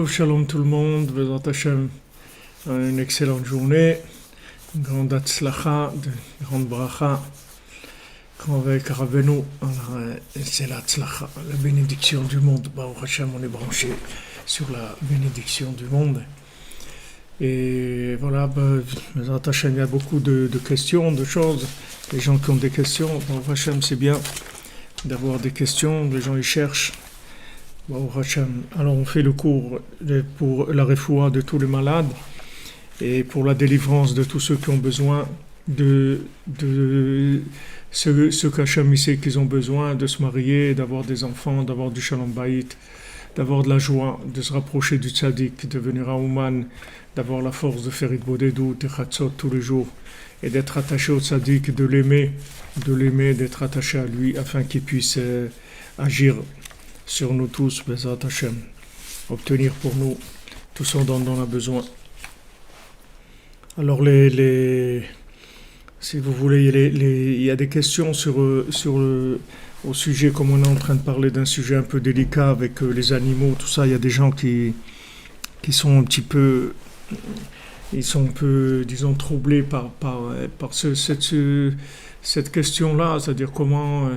Shalom tout le monde, Bezrat Hashem, une excellente journée, une grande Hatzlacha, une grande bracha, avec Rabbeinu, c'est la Hatzlacha, la bénédiction du monde. Baruch Hashem, on est branché sur la bénédiction du monde. Et voilà, Bezrat Hashem, il y a beaucoup de questions, de choses, les gens qui ont des questions, Baruch Hashem, c'est bien d'avoir des questions, les gens y cherchent. Alors on fait le cours pour la refoua de tous les malades et pour la délivrance de tous ceux qui ont besoin de ceux qu'Hachem sait qu'ils ont besoin de se marier, d'avoir des enfants, d'avoir du shalom bayit, d'avoir de la joie, de se rapprocher du tzaddik, de devenir un Ouman, d'avoir la force de faire Idbodedut et Chatzot tous les jours et d'être attaché au tzaddik, de l'aimer, d'être attaché à lui afin qu'il puisse agir sur nous tous, Bezrat Hashem, obtenir pour nous tout ce dont on a besoin. Alors, si vous voulez, il y a des questions au sujet, comme on est en train de parler d'un sujet un peu délicat avec les animaux, tout ça. Il y a des gens qui sont un petit peu, ils sont un peu, disons, troublés par cette question-là, c'est-à-dire comment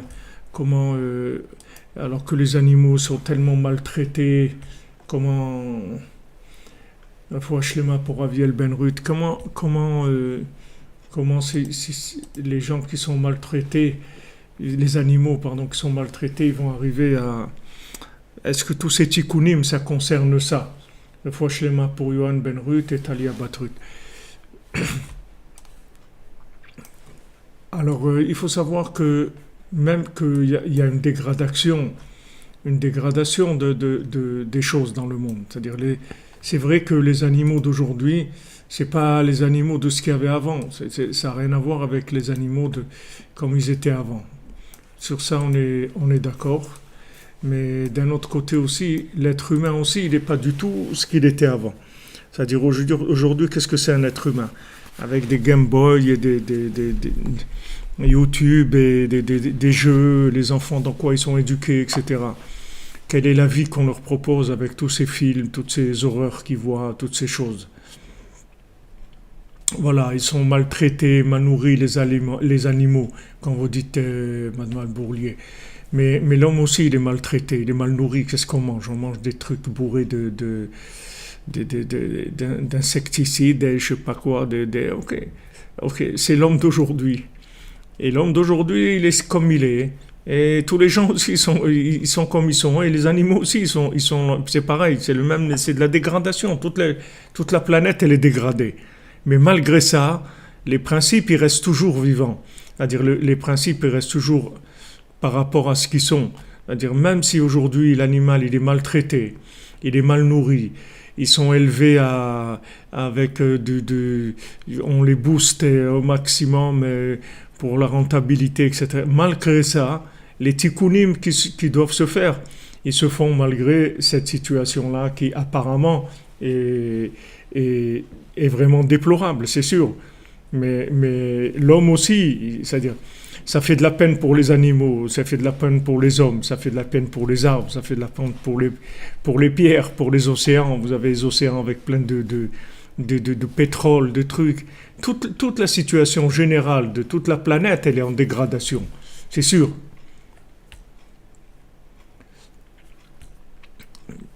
alors que les animaux sont tellement maltraités, la foi Shlema pour Aviel Ben Ruth, comment les gens qui sont maltraités, les animaux, pardon, qui sont maltraités, ils vont arriver à... Est-ce que tous ces tikkunim, ça concerne ça? La foi Shlema pour Yohan Ben Ruth et Talia Bat Ruth. Alors, il faut savoir que même qu'il y a une dégradation des choses dans le monde. C'est-à-dire, c'est vrai que les animaux d'aujourd'hui, c'est pas les animaux de ce qu'il y avait avant. Ça n'a rien à voir avec les animaux comme ils étaient avant. Sur ça, on est d'accord. Mais d'un autre côté aussi, l'être humain aussi, il n'est pas du tout ce qu'il était avant. C'est-à-dire, aujourd'hui, qu'est-ce que c'est un être humain? Avec des Game Boy et des YouTube et des jeux, les enfants dans quoi ils sont éduqués, etc. Quelle est la vie qu'on leur propose avec tous ces films, toutes ces horreurs qu'ils voient, toutes ces choses? Voilà, ils sont maltraités, mal nourris, les animaux, quand vous dites Mademoiselle Bourlier. Mais l'homme aussi, il est maltraité, il est mal nourri. Qu'est-ce qu'on mange? On mange des trucs bourrés d'insecticides, et je sais pas quoi. Ok, c'est l'homme d'aujourd'hui. Et l'homme d'aujourd'hui, il est comme il est. Et tous les gens aussi, ils sont comme ils sont. Et les animaux aussi, c'est pareil. C'est le même, c'est de la dégradation. Toute la planète, elle est dégradée. Mais malgré ça, les principes, ils restent toujours vivants. C'est-à-dire, les principes, ils restent toujours par rapport à ce qu'ils sont. C'est-à-dire, même si aujourd'hui, l'animal, il est maltraité, il est mal nourri, ils sont élevés avec on les booste au maximum pour la rentabilité, etc. Malgré ça, les tikkunim qui doivent se faire, ils se font malgré cette situation-là qui apparemment est vraiment déplorable, c'est sûr. Mais l'homme aussi, c'est-à-dire, ça fait de la peine pour les animaux, ça fait de la peine pour les hommes, ça fait de la peine pour les arbres, ça fait de la peine pour les pierres, pour les océans. Vous avez les océans avec plein de pétrole, de trucs. Toute la situation générale de toute la planète, elle est en dégradation, c'est sûr.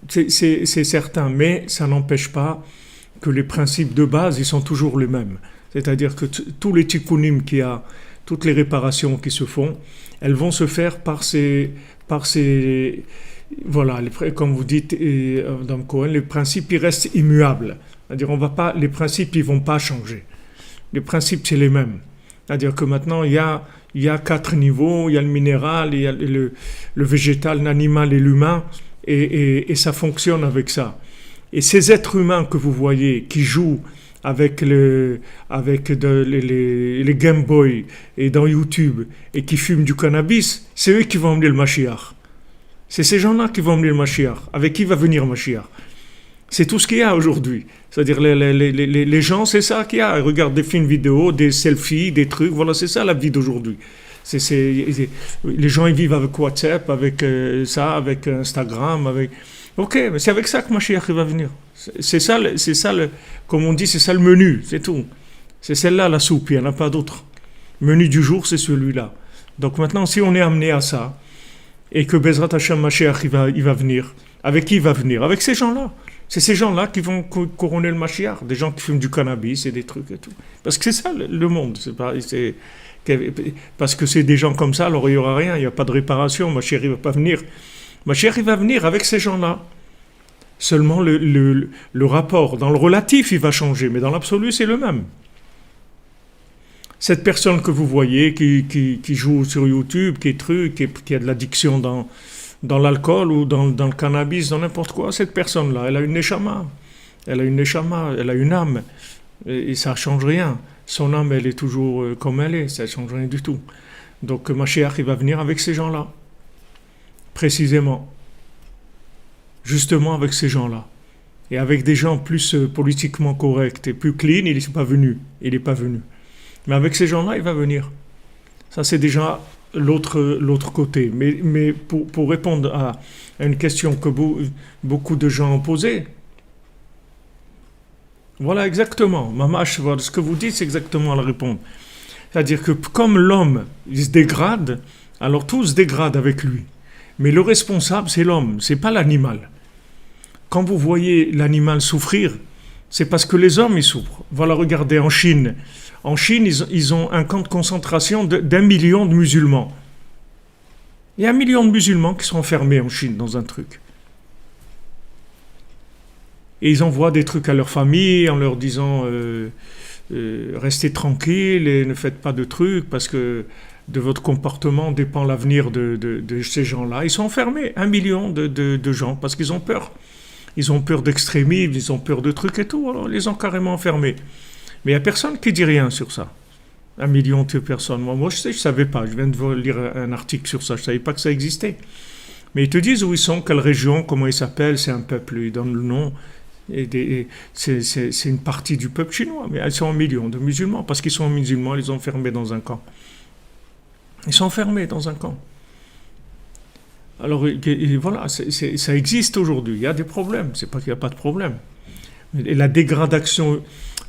C'est certain, mais ça n'empêche pas que les principes de base, ils sont toujours les mêmes. C'est-à-dire que tous les tikkunim qu'il y a, toutes les réparations qui se font, elles vont se faire par ces voilà, comme vous dites, Madame Cohen, les principes, ils restent immuables. C'est-à-dire, les principes, ils vont pas changer. Les principes, c'est les mêmes. C'est-à-dire que maintenant, il y a 4 niveaux, il y a le minéral, il y a le végétal, l'animal et l'humain, et ça fonctionne avec ça. Et ces êtres humains que vous voyez, qui jouent avec les Game Boy et dans YouTube, et qui fument du cannabis, c'est eux qui vont emmener le Mashiach. C'est ces gens-là qui vont emmener le Mashiach. Avec qui va venir le Mashiach? C'est tout ce qu'il y a aujourd'hui. C'est-à-dire les gens, c'est ça qu'il y a. Ils regardent des films vidéo, des selfies, des trucs. Voilà, c'est ça la vie d'aujourd'hui. Les gens ils vivent avec WhatsApp, avec ça, avec Instagram, avec Ok, mais c'est avec ça que Mashiach va venir. Comme on dit, c'est ça le menu, c'est tout. C'est celle-là la soupe, il n'y en a pas d'autre. Le menu du jour, c'est celui-là. Donc maintenant, si on est amené à ça, et que Bezrat Hashem Mashiach il va venir, avec qui il va venir? Avec ces gens-là. C'est ces gens-là qui vont couronner le Mashiach, des gens qui fument du cannabis et des trucs et tout. Parce que c'est ça le monde. Parce que c'est des gens comme ça, alors il n'y aura rien, il n'y a pas de réparation, Mashiach il ne va pas venir. Mashiach il va venir avec ces gens-là. Seulement le rapport, dans le relatif il va changer, mais dans l'absolu c'est le même. Cette personne que vous voyez qui joue sur YouTube, qui a de l'addiction dans l'alcool ou dans le cannabis, dans n'importe quoi, cette personne-là, elle a une neshama. Elle a une âme. Et ça ne change rien. Son âme, elle est toujours comme elle est, ça ne change rien du tout. Donc Mashiach, il va venir avec ces gens-là. Précisément. Justement avec ces gens-là. Et avec des gens plus politiquement corrects et plus clean, il n'est pas venu. Il n'est pas venu. Mais avec ces gens-là, il va venir. Ça, c'est déjà l'autre côté. Mais pour répondre à une question que beaucoup de gens ont posée, voilà exactement. Mamash, voilà, ce que vous dites, c'est exactement la réponse. C'est-à-dire que comme l'homme, il se dégrade, alors tout se dégrade avec lui. Mais le responsable, c'est l'homme, c'est pas l'animal. Quand vous voyez l'animal souffrir, c'est parce que les hommes, ils souffrent. Voilà, regardez en Chine. En Chine, ils ont un camp de concentration d'1 million de musulmans. Il y a 1 million de musulmans qui sont enfermés en Chine dans un truc. Et ils envoient des trucs à leur famille en leur disant restez tranquilles et ne faites pas de trucs parce que de votre comportement dépend l'avenir de ces gens-là. Ils sont enfermés, 1 million de gens, parce qu'ils ont peur. Ils ont peur d'extrémisme, ils ont peur de trucs et tout, alors ils les ont carrément enfermés. Mais il n'y a personne qui dit rien sur ça. 1 million de personnes. Moi je ne savais pas. Je viens de lire un article sur ça. Je ne savais pas que ça existait. Mais ils te disent où ils sont, quelle région, comment ils s'appellent. C'est un peuple, ils donnent le nom. C'est une partie du peuple chinois. Mais ils sont 1 million de musulmans. Parce qu'ils sont musulmans, ils les ont enfermés dans un camp. Ils sont enfermés dans un camp. Alors voilà, ça existe aujourd'hui. Il y a des problèmes. C'est pas qu'il n'y a pas de problème. Et la dégradation...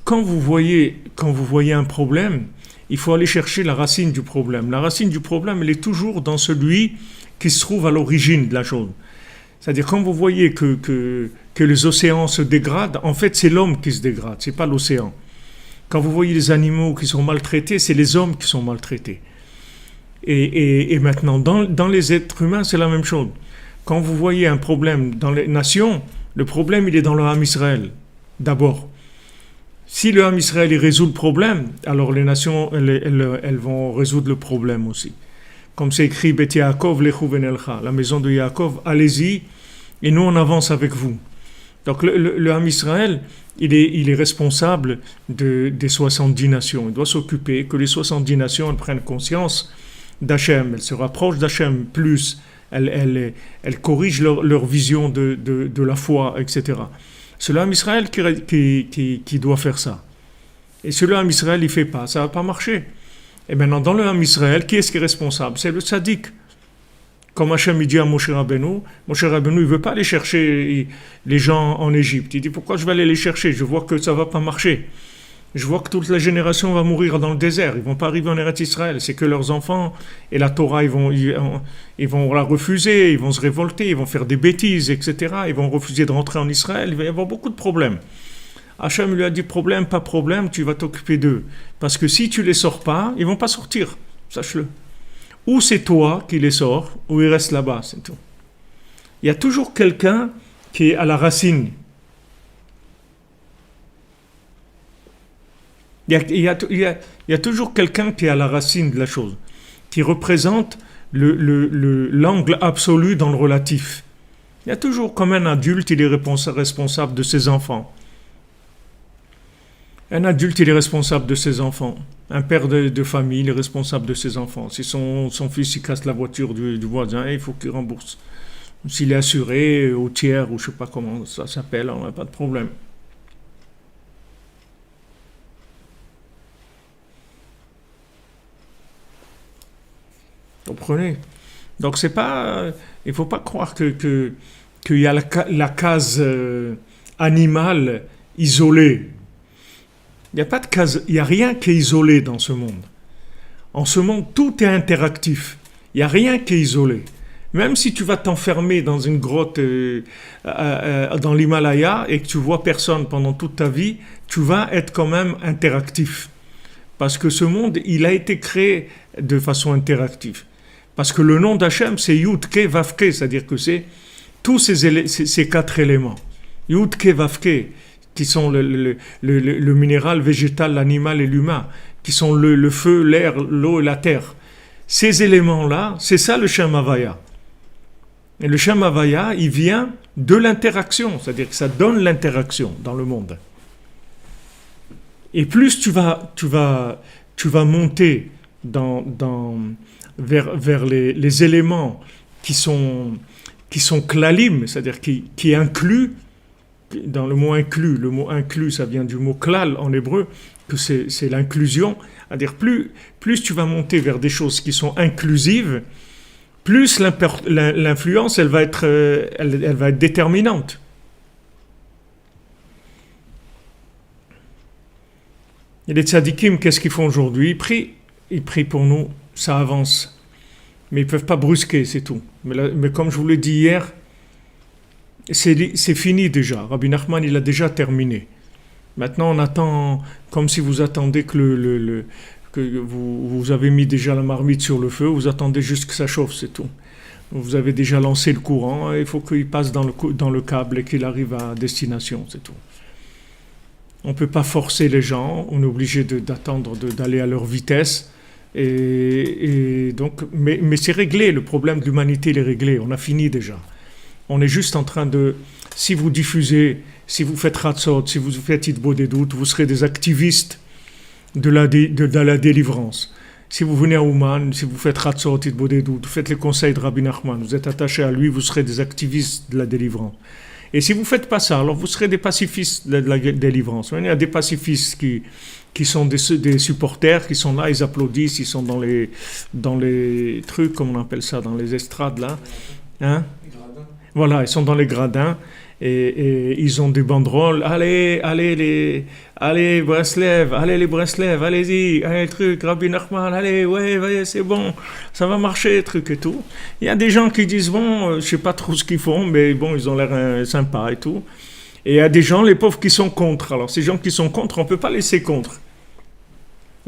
Quand vous voyez un problème, il faut aller chercher la racine du problème. La racine du problème, elle est toujours dans celui qui se trouve à l'origine de la chose. C'est-à-dire, quand vous voyez que les océans se dégradent, en fait, c'est l'homme qui se dégrade, c'est pas l'océan. Quand vous voyez les animaux qui sont maltraités, c'est les hommes qui sont maltraités. Et maintenant, dans les êtres humains, c'est la même chose. Quand vous voyez un problème dans les nations, le problème, il est dans le Ham Israël, d'abord. Si le Ham Israël il résout le problème, alors les nations elles vont résoudre le problème aussi. Comme c'est écrit Bet Yaakov lechu venelcha, la maison de Yaakov, allez-y et nous on avance avec vous. Donc le Ham Israël il est responsable des 70 nations. Il doit s'occuper que les 70 nations elles prennent conscience d'Hachem, elles se rapprochent d'Hachem plus, elles corrigent leur vision de la foi, etc. C'est le Ham Israël qui doit faire ça. Et si le Ham Israël, il ne fait pas, ça ne va pas marcher. Et maintenant, dans le Ham Israël, qui est-ce qui est responsable? C'est le tzaddik. Comme Hachem dit à Moshe Rabbeinu, il ne veut pas aller chercher les gens en Égypte. Il dit, pourquoi je vais aller les chercher? Je vois que ça ne va pas marcher. Je vois que toute la génération va mourir dans le désert. Ils ne vont pas arriver en Eretz Israël. C'est que leurs enfants et la Torah, ils vont la refuser, ils vont se révolter, ils vont faire des bêtises, etc. Ils vont refuser de rentrer en Israël. Il va y avoir beaucoup de problèmes. Hachem lui a dit, problème, pas problème, tu vas t'occuper d'eux. Parce que si tu ne les sors pas, ils ne vont pas sortir. Sache-le. Ou c'est toi qui les sors, ou ils restent là-bas, c'est tout. Il y a toujours quelqu'un qui est à la racine. Il y a toujours quelqu'un qui est à la racine de la chose, qui représente l'angle absolu dans le relatif. Il y a toujours, comme un adulte, il est responsable de ses enfants. Un adulte, il est responsable de ses enfants. Un père de famille, il est responsable de ses enfants. Si son fils il casse la voiture du voisin, il faut qu'il rembourse. S'il est assuré au tiers, ou je ne sais pas comment ça s'appelle, on n'a pas de problème. Comprenez? Donc c'est pas, il faut pas croire que qu'il y a la case animale isolée. Il n'y a pas de case, il n'y a rien qui est isolé dans ce monde. En ce monde, tout est interactif. Il n'y a rien qui est isolé. Même si tu vas t'enfermer dans une grotte dans l'Himalaya et que tu vois personne pendant toute ta vie, tu vas être quand même interactif. Parce que ce monde, il a été créé de façon interactive. Parce que le nom d'Hachem, c'est Yud-Ke Vav-Ke, c'est-à-dire que c'est tous ces 4 éléments. Yud-Ke Vav-Ke, qui sont le minéral, végétal, l'animal et l'humain, qui sont le feu, l'air, l'eau et la terre. Ces éléments-là, c'est ça le Shem Havaya. Et le Shem Havaya, il vient de l'interaction, c'est-à-dire que ça donne l'interaction dans le monde. Et plus tu vas monter vers les éléments qui sont klalim, c'est-à-dire qui incluent, dans le mot inclus, ça vient du mot klal en hébreu, que c'est l'inclusion, c'est-à-dire plus tu vas monter vers des choses qui sont inclusives, plus l'influence elle va être déterminante. Et les tzadikim, qu'est-ce qu'ils font aujourd'hui? Ils prient pour nous, ça avance. Mais ils ne peuvent pas brusquer, c'est tout. Mais comme je vous l'ai dit hier, c'est fini déjà. Rabbi Nachman, il a déjà terminé. Maintenant, on attend, comme si vous attendez que vous avez mis déjà la marmite sur le feu, vous attendez juste que ça chauffe, c'est tout. Vous avez déjà lancé le courant, il faut qu'il passe dans le câble et qu'il arrive à destination, c'est tout. On ne peut pas forcer les gens, on est obligé d'attendre d'aller à leur vitesse. Et donc, mais c'est réglé, le problème de l'humanité il est réglé, on a fini déjà. On est juste en train de, si vous diffusez, si vous faites Hatzot, si vous faites Hitbo des doutes, vous serez des activistes de la délivrance. Si vous venez à Ouman, si vous faites Hatzot, Hitbo des doutes, vous faites les conseils de Rabbi Nachman, vous êtes attaché à lui, vous serez des activistes de la délivrance. Et si vous ne faites pas ça, alors vous serez des pacifistes de la délivrance. Il y a des pacifistes qui sont des supporters, qui sont là, ils applaudissent, ils sont dans les trucs, comme on appelle ça, dans les estrades là. Hein? Voilà, ils sont dans les gradins et ils ont des banderoles. Allez Breslev, allez-y, allez truc, Rabbi Nachman, allez, ouais, c'est bon, ça va marcher, truc et tout. Il y a des gens qui disent, bon, je sais pas trop ce qu'ils font, mais bon, ils ont l'air sympas et tout. Et il y a des gens, les pauvres, qui sont contre. Alors, ces gens qui sont contre, on peut pas laisser contre.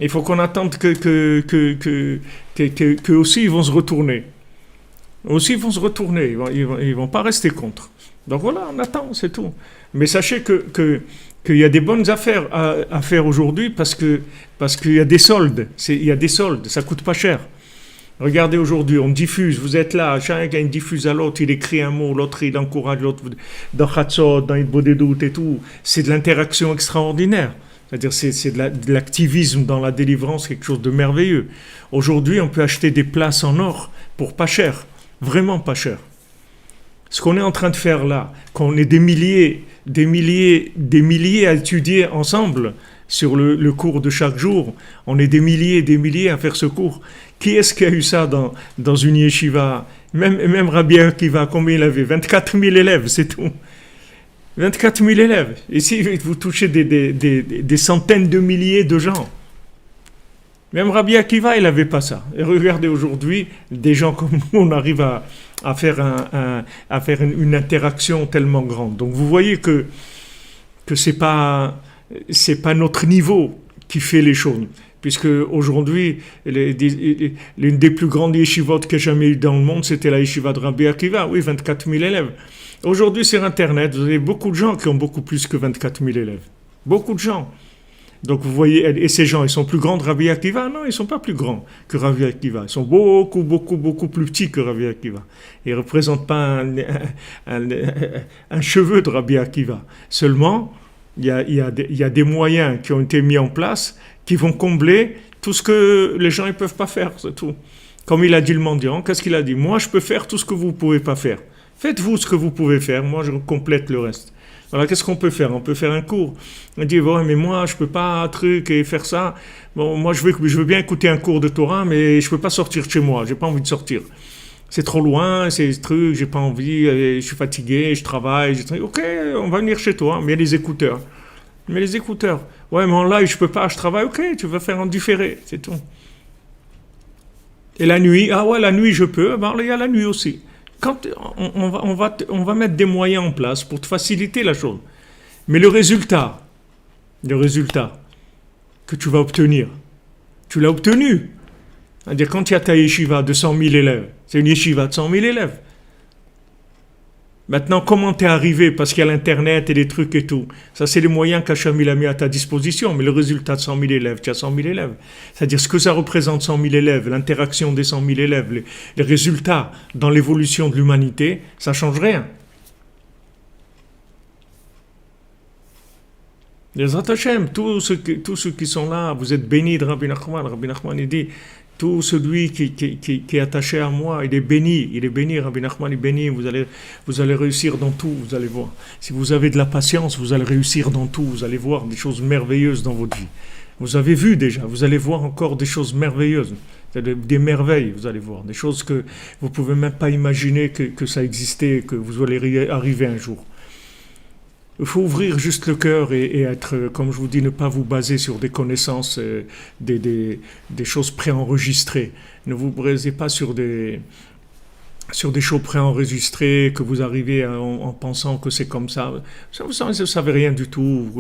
Il faut qu'on attende que aussi ils vont se retourner. Aussi, ils vont se retourner, ils vont pas rester contre. Donc voilà, on attend, c'est tout. Mais sachez qu'il y a des bonnes affaires à faire aujourd'hui parce qu'il y a des soldes. Il y a des soldes, ça coûte pas cher. Regardez aujourd'hui, on diffuse, vous êtes là, chacun diffuse à l'autre, il écrit un mot, l'autre il encourage l'autre dans Hatzot, dans Hitbo des doutes et tout. C'est de l'interaction extraordinaire. C'est-à-dire c'est de l'activisme dans la délivrance, quelque chose de merveilleux. Aujourd'hui, on peut acheter des places en or pour pas cher. Vraiment pas cher. Ce qu'on est en train de faire là, qu'on est des milliers à étudier ensemble sur le cours de chaque jour, on est des milliers à faire ce cours. Qui est-ce qui a eu ça dans une yeshiva? Même Rabbi Akiva, combien il avait? 24 000 élèves, c'est tout. 24 000 élèves. Ici, vous touchez des centaines de milliers de gens. Même Rabbi Akiva, il n'avait pas ça. Et regardez aujourd'hui, des gens comme nous, on arrive à faire une interaction tellement grande. Donc vous voyez que c'est pas notre niveau qui fait les choses. Puisque aujourd'hui, l'une des plus grandes yeshivot qu'il y a jamais eu dans le monde, c'était la yeshiva de Rabbi Akiva. Oui, 24 000 élèves. Aujourd'hui, sur Internet, vous avez beaucoup de gens qui ont beaucoup plus que 24 000 élèves. Beaucoup de gens. Donc vous voyez, et ces gens, ils sont plus grands que Rabbi Akiva? Non, ils ne sont pas plus grands que Rabbi Akiva. Ils sont beaucoup plus petits que Rabbi Akiva. Ils ne représentent pas un cheveu de Rabbi Akiva. Seulement, il y a des moyens qui ont été mis en place qui vont combler tout ce que les gens ne peuvent pas faire, c'est tout. Comme il a dit le mendiant, qu'est-ce qu'il a dit? Moi, je peux faire tout ce que vous ne pouvez pas faire. Faites-vous ce que vous pouvez faire, moi, je complète le reste. Voilà, qu'est-ce qu'on peut faire? On peut faire un cours. On dit, ouais, mais moi, je peux pas truc et faire ça. Bon, moi, je veux bien écouter un cours de Torah, mais je peux pas sortir de chez moi. J'ai pas envie de sortir. C'est trop loin, c'est ce truc, j'ai pas envie, je suis fatigué, je travaille, ok, on va venir chez toi, mets les écouteurs. Mets les écouteurs. Ouais, mais en live, je peux pas, je travaille, ok, tu vas faire en différé, c'est tout. Et la nuit, ah ouais, la nuit, je peux, ben, il y a la nuit aussi. Quand on va mettre des moyens en place pour te faciliter la chose. Mais le résultat que tu vas obtenir, tu l'as obtenu. C'est-à-dire, quand il y a ta yeshiva de 100 000 élèves, c'est une yeshiva de 100 000 élèves. Maintenant, comment t'es arrivé? Parce qu'il y a l'Internet et les trucs et tout. Ça, c'est les moyens qu'Hachem il a mis à ta disposition. Mais le résultat de 100 000 élèves, tu as 100 000 élèves. C'est-à-dire, ce que ça représente 100 000 élèves, l'interaction des 100 000 élèves, les résultats dans l'évolution de l'humanité, ça ne change rien. Les Hachem, tous ceux qui sont là, vous êtes bénis de Rabbi Nachman. Rabbi Nachman, il dit, tout celui qui est attaché à moi, il est béni, Rabbi Nachman est béni, vous allez réussir dans tout, vous allez voir. Si vous avez de la patience, vous allez réussir dans tout, vous allez voir des choses merveilleuses dans votre vie. Vous avez vu déjà, vous allez voir encore des choses merveilleuses, des merveilles, vous allez voir, des choses que vous ne pouvez même pas imaginer que ça existait, que vous allez arriver un jour. Il faut ouvrir juste le cœur et être, comme je vous dis, ne pas vous baser sur des connaissances, des choses préenregistrées. Ne vous basez pas sur des choses préenregistrées, que vous arrivez en pensant que c'est comme ça. Vous ne savez rien du tout.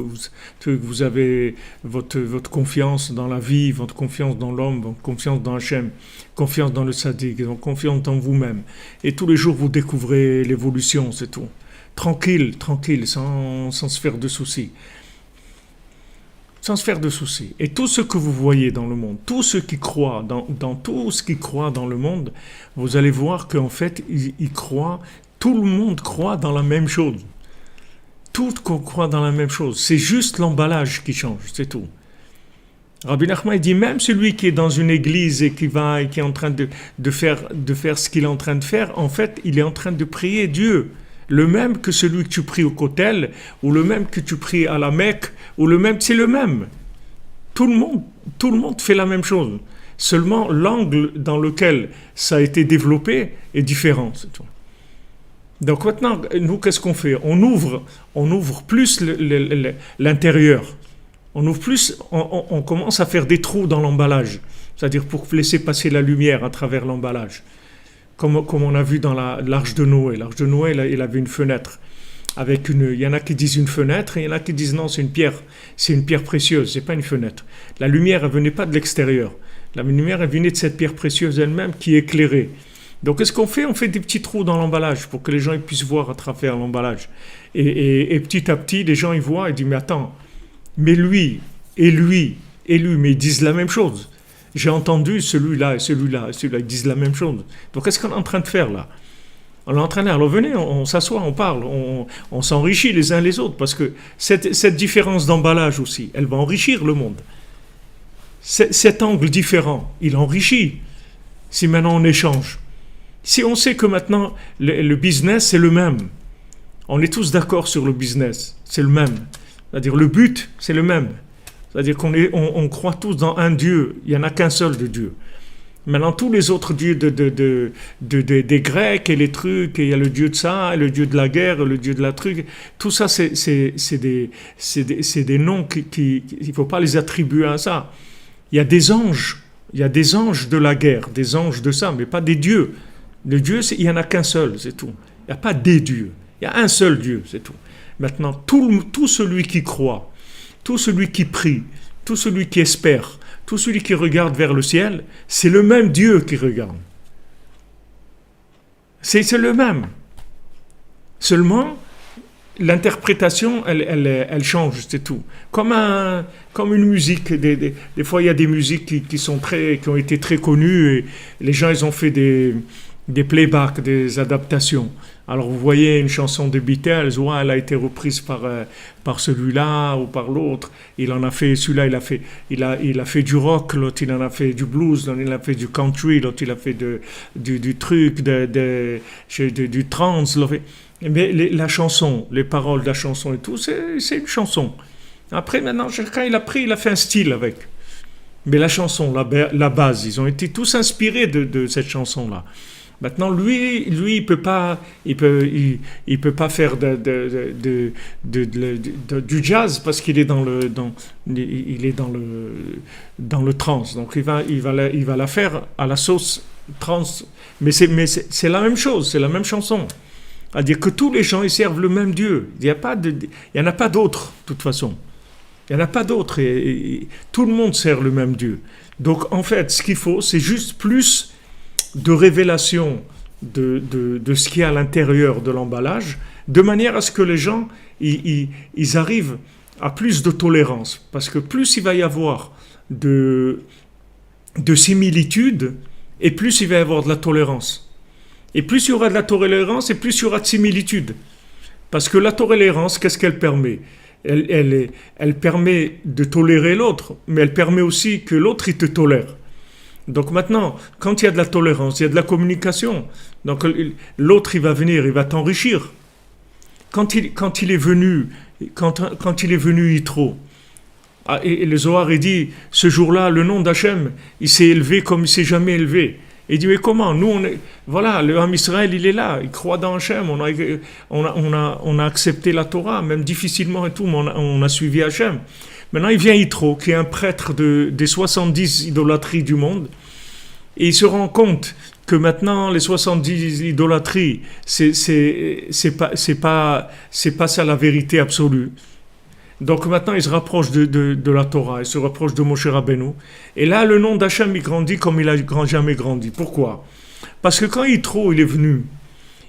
Vous avez votre confiance dans la vie, votre confiance dans l'homme, votre confiance dans Hachem, confiance dans le Sadiq, confiance dans vous-même. Et tous les jours, vous découvrez l'évolution, c'est tout. Tranquille, sans se faire de soucis. Sans se faire de soucis. Et tout ce que vous voyez dans le monde, tous ceux qui croient, dans tout ce qui croit dans le monde, vous allez voir qu'en fait, ils croient, tout le monde croit dans la même chose. Tout croit dans la même chose. C'est juste l'emballage qui change, c'est tout. Rabbi Nachman dit, même celui qui est dans une église et qui est en train de faire ce qu'il est en train de faire, en fait, il est en train de prier Dieu. Le même que celui que tu pries au Kotel, ou le même que tu pries à la Mecque, ou le même, c'est le même. Tout le monde fait la même chose. Seulement, l'angle dans lequel ça a été développé est différent, c'est tout. Donc maintenant, nous, qu'est-ce qu'on fait? On ouvre plus l'intérieur. On ouvre plus, on commence à faire des trous dans l'emballage. C'est-à-dire pour laisser passer la lumière à travers l'emballage. Comme on a vu dans l'arche de Noé. L'arche de Noé, il avait une fenêtre. Il y en a qui disent une fenêtre, et il y en a qui disent non, c'est une pierre précieuse, c'est pas une fenêtre. La lumière, elle venait pas de l'extérieur. La lumière, elle venait de cette pierre précieuse elle-même qui éclairait. Donc, qu'est-ce qu'on fait? On fait des petits trous dans l'emballage pour que les gens ils puissent voir à travers l'emballage. Et petit à petit, les gens ils voient et disent, mais attends, mais lui, mais ils disent la même chose. J'ai entendu celui-là, ils disent la même chose. Donc, qu'est-ce qu'on est en train de faire là? On est en train de dire, alors venez, on s'assoit, on parle, on s'enrichit les uns les autres, parce que cette différence d'emballage aussi, elle va enrichir le monde. Cet angle différent, il enrichit, si maintenant on échange. Si on sait que maintenant, le business, c'est le même, on est tous d'accord sur le business, c'est le même. C'est-à-dire, le but, c'est le même. C'est-à-dire qu'on croit tous dans un Dieu. Il n'y en a qu'un seul de Dieu. Maintenant, tous les autres dieux des Grecs et les trucs, et il y a le Dieu de ça, le Dieu de la guerre, le Dieu de la truc, tout ça, c'est des noms il ne faut pas les attribuer à ça. Il y a des anges de la guerre, des anges de ça, mais pas des dieux. Le Dieu, il n'y en a qu'un seul, c'est tout. Il n'y a pas des dieux. Il y a un seul Dieu, c'est tout. Maintenant, tout celui qui croit, tout celui qui prie, tout celui qui espère, tout celui qui regarde vers le ciel, c'est le même Dieu qui regarde. C'est le même. Seulement, l'interprétation, elle change, c'est tout. Comme une musique. Des fois, il y a des musiques qui ont été très connues et les gens, ils ont fait des playbacks, des adaptations. Alors vous voyez une chanson de Beatles, ouais, elle a été reprise par celui-là ou par l'autre. Il en a fait, celui-là, il a fait du rock, l'autre il en a fait du blues, l'autre il a fait du country, l'autre il a fait du truc, du trance. Mais la chanson, les paroles de la chanson et tout, c'est une chanson. Après maintenant, chacun il a fait un style avec. Mais la chanson, la base, ils ont été tous inspirés de cette chanson-là. Maintenant, il peut pas faire du jazz parce qu'il est il est dans le trance. Donc, il va la faire à la sauce trance. Mais c'est la même chose, c'est la même chanson. C'est-à-dire que tous les gens, ils servent le même Dieu. Il y en a pas d'autre, de toute façon. Il n'y en a pas d'autre. Et tout le monde sert le même Dieu. Donc, en fait, ce qu'il faut, c'est juste plus de révélation de ce qu'il y a à l'intérieur de l'emballage, de manière à ce que les gens ils arrivent à plus de tolérance. Parce que plus il va y avoir de similitudes, et plus il va y avoir de la tolérance. Et plus il y aura de la tolérance, et plus il y aura de similitudes. Parce que la tolérance, qu'est-ce qu'elle permet ? Elle permet de tolérer l'autre, mais elle permet aussi que l'autre il te tolère. Donc maintenant, quand il y a de la tolérance, il y a de la communication. Donc l'autre, il va venir, il va t'enrichir. Quand il est venu Yitro, et le Zohar, il dit, ce jour-là, le nom d'Hachem, il s'est élevé comme il s'est jamais élevé. Il dit, mais comment ? Nous, voilà, le Ham Israël, il est là, il croit dans Hachem, on a accepté la Torah, même difficilement et tout, mais on a suivi Hachem. Maintenant, il vient Yitro, qui est un prêtre des 70 idolâtries du monde, et il se rend compte que maintenant, les 70 idolâtries, c'est pas ça la vérité absolue. Donc maintenant, il se rapproche de la Torah, il se rapproche de Moshe Rabbeinu, et là, le nom d'Hachem, il grandit comme il a jamais grandi. Pourquoi ? Parce que quand Yitro, il est venu,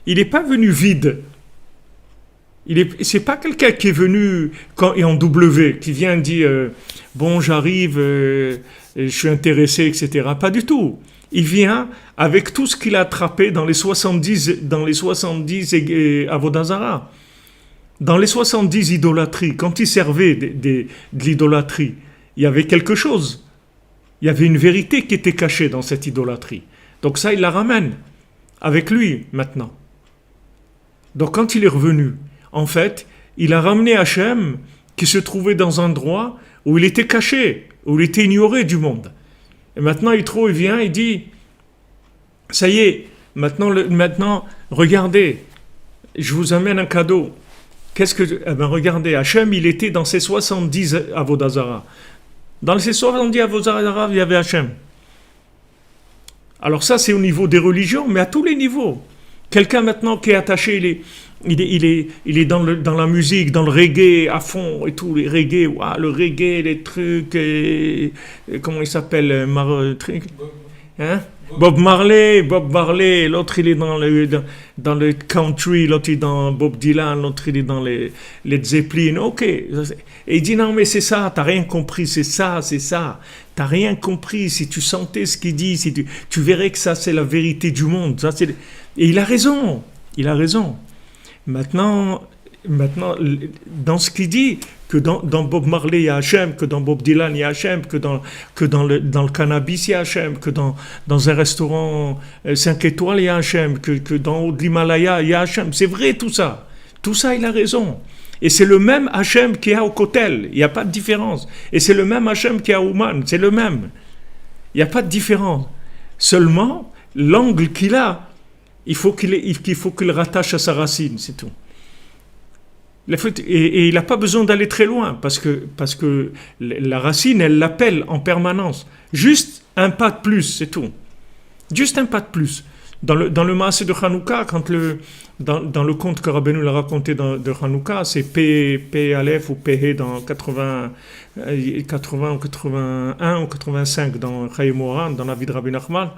il n'est pas venu vide. C'est pas quelqu'un qui est venu et en W, qui vient dire bon, j'arrive, je suis intéressé, etc. Pas du tout. Il vient avec tout ce qu'il a attrapé dans les 70 Avodazara. Dans les 70 idolâtries, quand il servait de l'idolâtrie, il y avait quelque chose. Il y avait une vérité qui était cachée dans cette idolâtrie. Donc ça, il la ramène avec lui maintenant. Donc quand il est revenu, en fait, il a ramené Hachem qui se trouvait dans un endroit où il était caché, où il était ignoré du monde. Et maintenant, il vient, il dit, ça y est, maintenant, regardez, je vous amène un cadeau. Regardez, Hachem, il était dans ses 70 Avodazara. Dans ces 70 Avodazara, il y avait Hachem. Alors ça, c'est au niveau des religions, mais à tous les niveaux. Quelqu'un maintenant qui est attaché, il est dans la musique, dans le reggae à fond et tout, les reggae, le reggae, les trucs, comment il s'appelle, Bob Marley, l'autre il est dans le country, l'autre il est dans Bob Dylan, l'autre il est dans les Zeppelin, ok. Et il dit non mais c'est ça, t'as rien compris, c'est ça, t'as rien compris, si tu sentais ce qu'il dit, si tu verrais que ça c'est la vérité du monde, et il a raison. Maintenant, dans ce qu'il dit, que dans Bob Marley il y a Hachem, que dans Bob Dylan il y a Hachem, que dans le cannabis il y a Hachem, que dans un restaurant 5 étoiles il y a Hachem, que dans l'Himalaya il y a Hachem, c'est vrai tout ça. Tout ça il a raison. Et c'est le même Hachem qu'il y a au Kotel, il n'y a pas de différence. Et c'est le même Hachem qu'il y a au Ouman, c'est le même. Il n'y a pas de différence. Seulement, l'angle qu'il a, il faut qu'il rattache à sa racine, c'est tout. Et il n'a pas besoin d'aller très loin, parce que la racine, elle l'appelle en permanence. Juste un pas de plus, c'est tout. Juste un pas de plus. Dans le Maaseh de Hanouka, dans le conte que Rabbeinu l'a raconté de Hanouka, c'est P Aleph ou P dans 80 ou 81 ou 85 dans Chayei Moharan, dans la vie de Rabbi Nachman.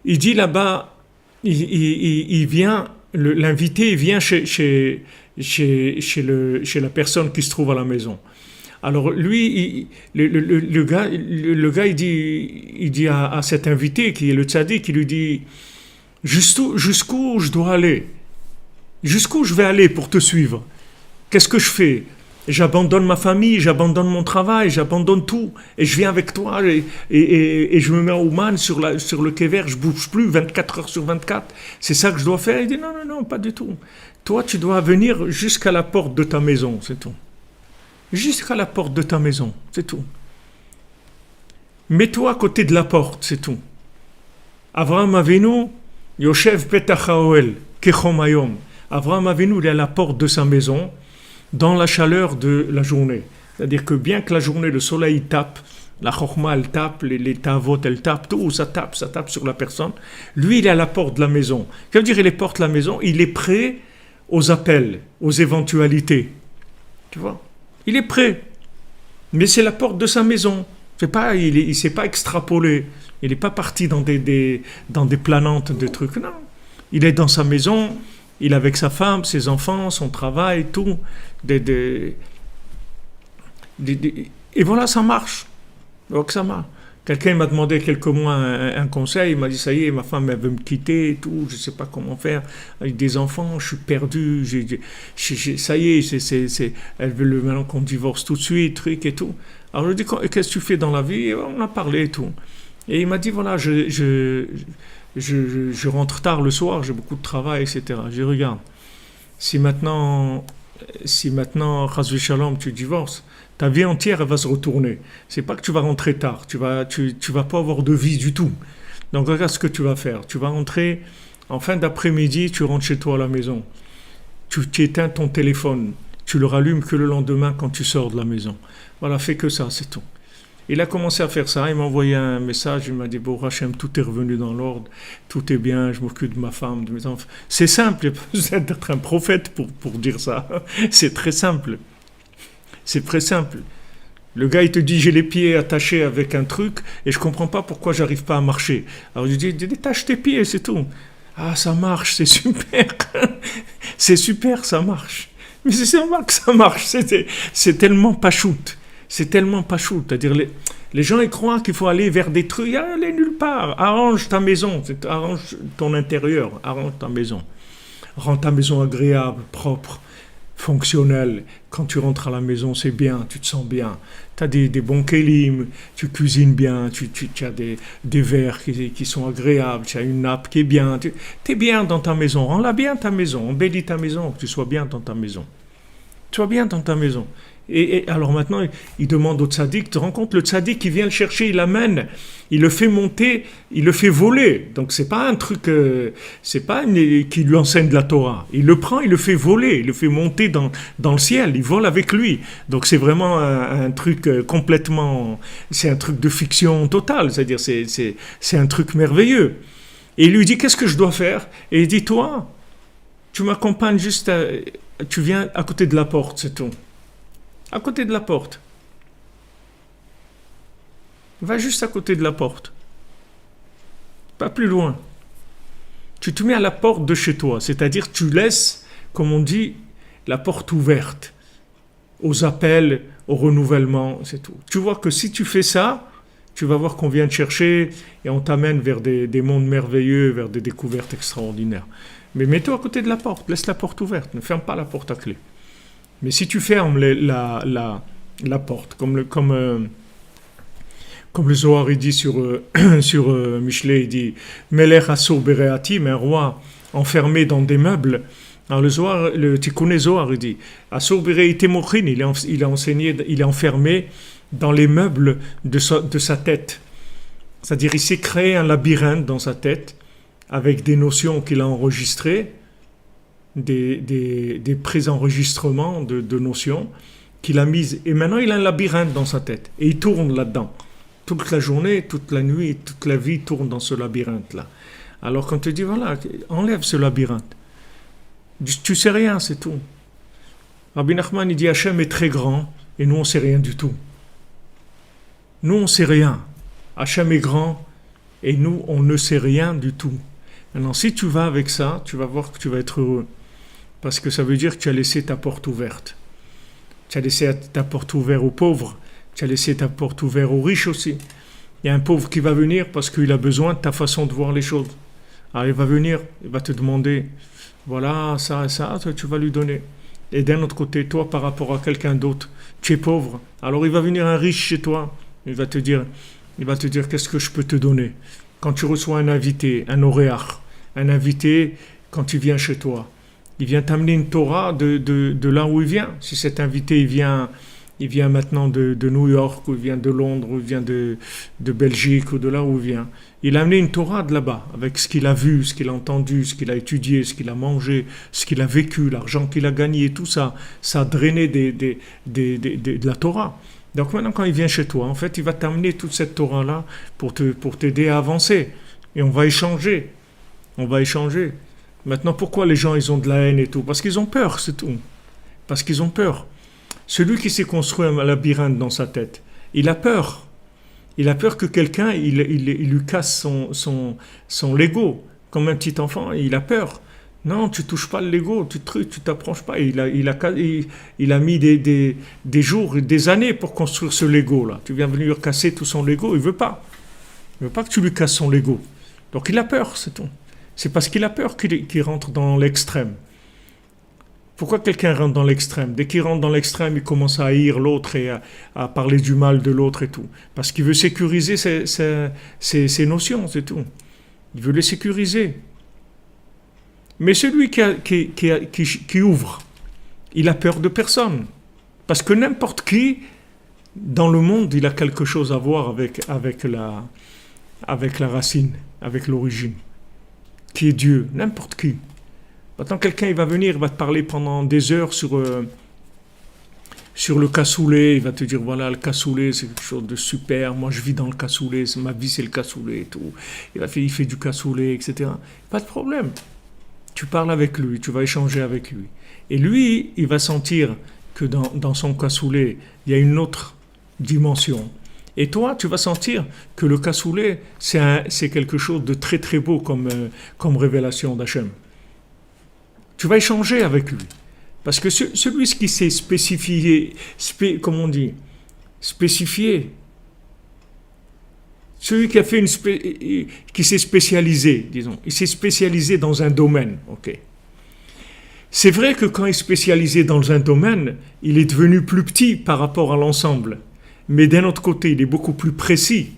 Il dit là-bas, il vient, l'invité vient chez la personne qui se trouve à la maison. Alors lui, le gars, il dit à cet invité qui est le tzaddik, il lui dit jusqu'où je dois aller, jusqu'où je vais aller pour te suivre. Qu'est-ce que je fais? J'abandonne ma famille, j'abandonne mon travail, j'abandonne tout, et je viens avec toi, et je me mets au Ouman sur le kever, je bouge plus 24 heures sur 24. C'est ça que je dois faire? Il dit non, pas du tout. Toi, tu dois venir jusqu'à la porte de ta maison, c'est tout. Jusqu'à la porte de ta maison, c'est tout. Mets-toi à côté de la porte, c'est tout. Avraham Avinu, Yoshev Petach Haoel, Kechom Hayom. Avraham Avinu, il est à la porte de sa maison, dans la chaleur de la journée. C'est-à-dire que bien que la journée, le soleil tape, la chorma, elle tape, les tavot, elle tape, tout, ça tape sur la personne. Lui, il est à la porte de la maison. Ça veut dire qu'il est porte de la maison, il est prêt aux appels, aux éventualités. Tu vois? Il est prêt. Mais c'est la porte de sa maison. Il ne s'est pas extrapolé. Il n'est pas parti dans des planantes de trucs. Non. Il est dans sa maison, il est avec sa femme, ses enfants, son travail, tout. Et voilà, ça marche. Donc ça marche. Quelqu'un m'a demandé quelques mois un conseil, il m'a dit ça y est, ma femme elle veut me quitter et tout, je ne sais pas comment faire, avec des enfants, je suis perdu, ça y est, elle veut maintenant qu'on divorce tout de suite, truc et tout. Alors je lui ai dit, qu'est-ce que tu fais dans la vie? Et on a parlé et tout. Et il m'a dit, voilà, je rentre tard le soir, j'ai beaucoup de travail, etc. Je dis, regarde, si maintenant, Chas Shalom, tu divorces, ta vie entière, elle va se retourner. C'est pas que tu vas rentrer tard, tu vas pas avoir de vie du tout. Donc regarde ce que tu vas faire. Tu vas rentrer en fin d'après-midi, tu rentres chez toi à la maison. Tu éteins ton téléphone, tu le rallumes que le lendemain quand tu sors de la maison. Voilà, fais que ça, c'est tout. Il a commencé à faire ça, il m'a envoyé un message, il m'a dit, bon, Hachem, tout est revenu dans l'ordre, tout est bien, je m'occupe de ma femme, de mes enfants. C'est simple, il n'y a pas besoin d'être un prophète pour dire ça. C'est très simple. C'est très simple. Le gars, il te dit, j'ai les pieds attachés avec un truc et je ne comprends pas pourquoi j'arrive pas à marcher. Alors je dis, détache tes pieds, c'est tout. Ah, ça marche, c'est super. C'est super, ça marche. Mais c'est normal que ça marche, c'est tellement pas shoot. C'est tellement pas chaud. C'est-à-dire, les gens, ils croient qu'il faut aller vers des trucs. Aller nulle part. Arrange ta maison. Arrange ton intérieur. Arrange ta maison. Rends ta maison agréable, propre, fonctionnelle. Quand tu rentres à la maison, c'est bien. Tu te sens bien. Tu as des bons kélim. Tu cuisines bien. Tu as des verres qui sont agréables. Tu as une nappe qui est bien. Tu es bien dans ta maison. Rends-la bien ta maison. Embellis ta maison. Que tu sois bien dans ta maison. Sois bien dans ta maison. Et alors maintenant, il demande au tzaddik, tu te rends compte, le tzaddik, il vient le chercher, il l'amène, il le fait monter, il le fait voler. Donc c'est pas un truc, c'est pas qui lui enseigne de la Torah. Il le prend, il le fait voler, il le fait monter dans le ciel, il vole avec lui. Donc c'est vraiment un truc complètement, c'est un truc de fiction totale, c'est-à-dire c'est un truc merveilleux. Et il lui dit, qu'est-ce que je dois faire? Et il dit, toi, tu m'accompagnes juste, tu viens à côté de la porte, c'est tout. À côté de la porte. Va juste à côté de la porte. Pas plus loin. Tu te mets à la porte de chez toi. C'est-à-dire tu laisses, comme on dit, la porte ouverte. Aux appels, au renouvellement, c'est tout. Tu vois que si tu fais ça, tu vas voir qu'on vient te chercher et on t'amène vers des mondes merveilleux, vers des découvertes extraordinaires. Mais mets-toi à côté de la porte. Laisse la porte ouverte. Ne ferme pas la porte à clé. Mais si tu fermes la porte, comme le Zohar il dit sur Michelet, il dit Melech Asur Bereatim, un roi enfermé dans des meubles. Alors le Tikkun Zohar il dit Asur Bereatim Mochin, il est enseigné, il est enfermé dans les meubles de sa tête. C'est-à-dire il s'est créé un labyrinthe dans sa tête avec des notions qu'il a enregistrées. Des présenregistrements de notions qu'il a mises. Et maintenant, il a un labyrinthe dans sa tête. Et il tourne là-dedans. Toute la journée, toute la nuit, toute la vie tourne dans ce labyrinthe-là. Alors quand on te dit, voilà, enlève ce labyrinthe. Tu sais rien, c'est tout. Rabbi Nachman, il dit, Hachem est très grand et nous, on sait rien du tout. Nous, on sait rien. Hachem est grand et nous, on ne sait rien du tout. Maintenant, si tu vas avec ça, tu vas voir que tu vas être heureux. Parce que ça veut dire que tu as laissé ta porte ouverte. Tu as laissé ta porte ouverte aux pauvres. Tu as laissé ta porte ouverte aux riches aussi. Il y a un pauvre qui va venir parce qu'il a besoin de ta façon de voir les choses. Alors il va venir, il va te demander, voilà, ça, tu vas lui donner. Et d'un autre côté, toi, par rapport à quelqu'un d'autre, tu es pauvre. Alors il va venir un riche chez toi. Il va te dire, qu'est-ce que je peux te donner? Quand tu reçois un invité, un oréach, un invité, quand il vient chez toi, il vient t'amener une Torah de là où il vient. Si cet invité, il vient Il vient maintenant de New York, ou il vient de Londres, ou il vient de Belgique, ou de là où il vient. Il a amené une Torah de là-bas, avec ce qu'il a vu, ce qu'il a entendu, ce qu'il a étudié, ce qu'il a mangé, ce qu'il a vécu, l'argent qu'il a gagné, tout ça, ça a drainé de la Torah. Donc maintenant, quand il vient chez toi, en fait, il va t'amener toute cette Torah-là pour t'aider à avancer. Et on va échanger. On va échanger. Maintenant, pourquoi les gens, ils ont de la haine et tout? Parce qu'ils ont peur, c'est tout. Parce qu'ils ont peur. Celui qui s'est construit un labyrinthe dans sa tête, il a peur. Il a peur que quelqu'un, il lui casse son Lego. Comme un petit enfant, il a peur. Non, tu touches pas le Lego, tu t'approches pas. Il a mis des jours et des années pour construire ce Lego là. Tu viens venir casser tout son Lego, il veut pas. Il veut pas que tu lui casses son Lego. Donc il a peur, c'est tout. C'est parce qu'il a peur qu'il rentre dans l'extrême. Pourquoi quelqu'un rentre dans l'extrême? Dès qu'il rentre dans l'extrême, il commence à haïr l'autre et à parler du mal de l'autre et tout. Parce qu'il veut sécuriser ses notions, c'est tout. Il veut les sécuriser. Mais celui qui ouvre, il a peur de personne. Parce que n'importe qui, dans le monde, il a quelque chose à voir avec la racine, avec l'origine, qui est Dieu, n'importe qui. Maintenant, quelqu'un, il va venir, il va te parler pendant des heures sur le cassoulet, il va te dire, voilà, le cassoulet, c'est quelque chose de super, moi je vis dans le cassoulet, ma vie c'est le cassoulet et tout. Il fait du cassoulet, etc. Pas de problème. Tu parles avec lui, tu vas échanger avec lui. Et lui, il va sentir que dans son cassoulet, il y a une autre dimension. Et toi, tu vas sentir que le cassoulet, c'est quelque chose de très très beau comme révélation d'Hachem. Tu vas échanger avec lui. Parce que celui qui s'est spécifié, spécifié, celui qui a fait qui s'est spécialisé, disons, il s'est spécialisé dans un domaine, ok. C'est vrai que quand il est spécialisé dans un domaine, il est devenu plus petit par rapport à l'ensemble. Mais d'un autre côté, il est beaucoup plus précis,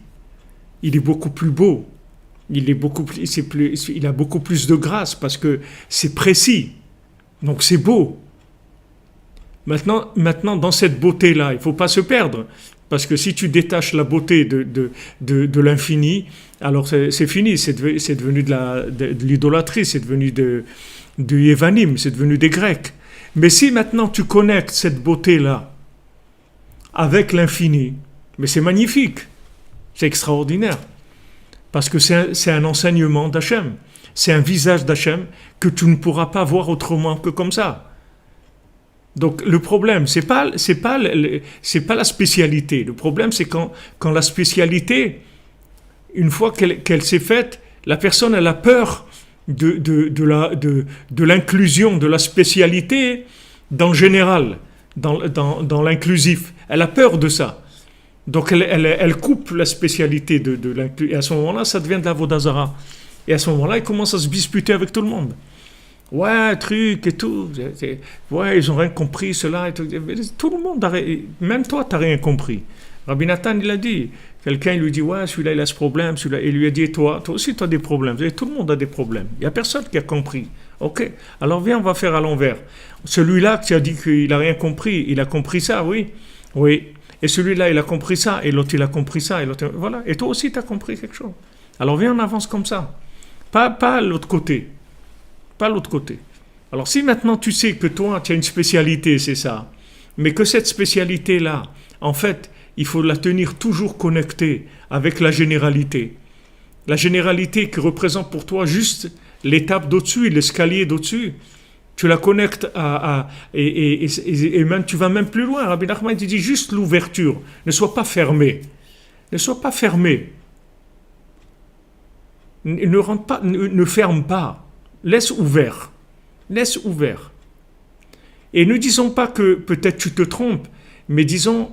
il est beaucoup plus beau, il a beaucoup plus de grâce parce que c'est précis, donc c'est beau. Maintenant, dans cette beauté-là, il ne faut pas se perdre. Parce que si tu détaches la beauté de l'infini, alors c'est fini, c'est devenu de l'idolâtrie, c'est devenu du Yévanim, c'est devenu des Grecs. Mais si maintenant tu connectes cette beauté-là avec l'infini, mais c'est magnifique, c'est extraordinaire. Parce que c'est un enseignement d'Hachem, c'est un visage d'Hachem que tu ne pourras pas voir autrement que comme ça. Donc le problème, c'est pas la spécialité. Le problème, c'est quand la spécialité, une fois qu'elle s'est faite, la personne elle a peur de l'inclusion de la spécialité dans le général, dans l'inclusif. Elle a peur de ça. Donc elle coupe la spécialité de l'inclusif. Et à ce moment-là, ça devient de la vodazara. Et à ce moment-là, elle commence à se disputer avec tout le monde. Ouais, truc et tout. Ouais, ils ont rien compris, cela et tout. Tout le monde, même toi, tu n'as rien compris. Rabbi Nathan, il a dit. Quelqu'un lui dit, ouais, celui-là, il a ce problème. Celui-là, il lui a dit, toi aussi, tu as des problèmes. Tout le monde a des problèmes. Il n'y a personne qui a compris. Ok, alors viens, on va faire à l'envers. Celui-là qui a dit qu'il n'a rien compris, il a compris ça, oui. Oui. Et celui-là, il a compris ça. Et l'autre, il a compris ça. Et l'autre, voilà. Et toi aussi, tu as compris quelque chose. Alors viens, on avance comme ça. Pas l'autre côté. Pas l'autre côté. Alors si maintenant tu sais que toi, tu as une spécialité, c'est ça, mais que cette spécialité-là, en fait, il faut la tenir toujours connectée avec la généralité. La généralité qui représente pour toi juste l'étape d'au-dessus, l'escalier d'au-dessus. Tu la connectes et même tu vas même plus loin. Rabbi Nachman dit juste l'ouverture. Ne sois pas fermé. Ne sois pas fermé. Ne ferme pas. Laisse ouvert. Laisse ouvert. Et ne disons pas que peut-être tu te trompes, mais disons,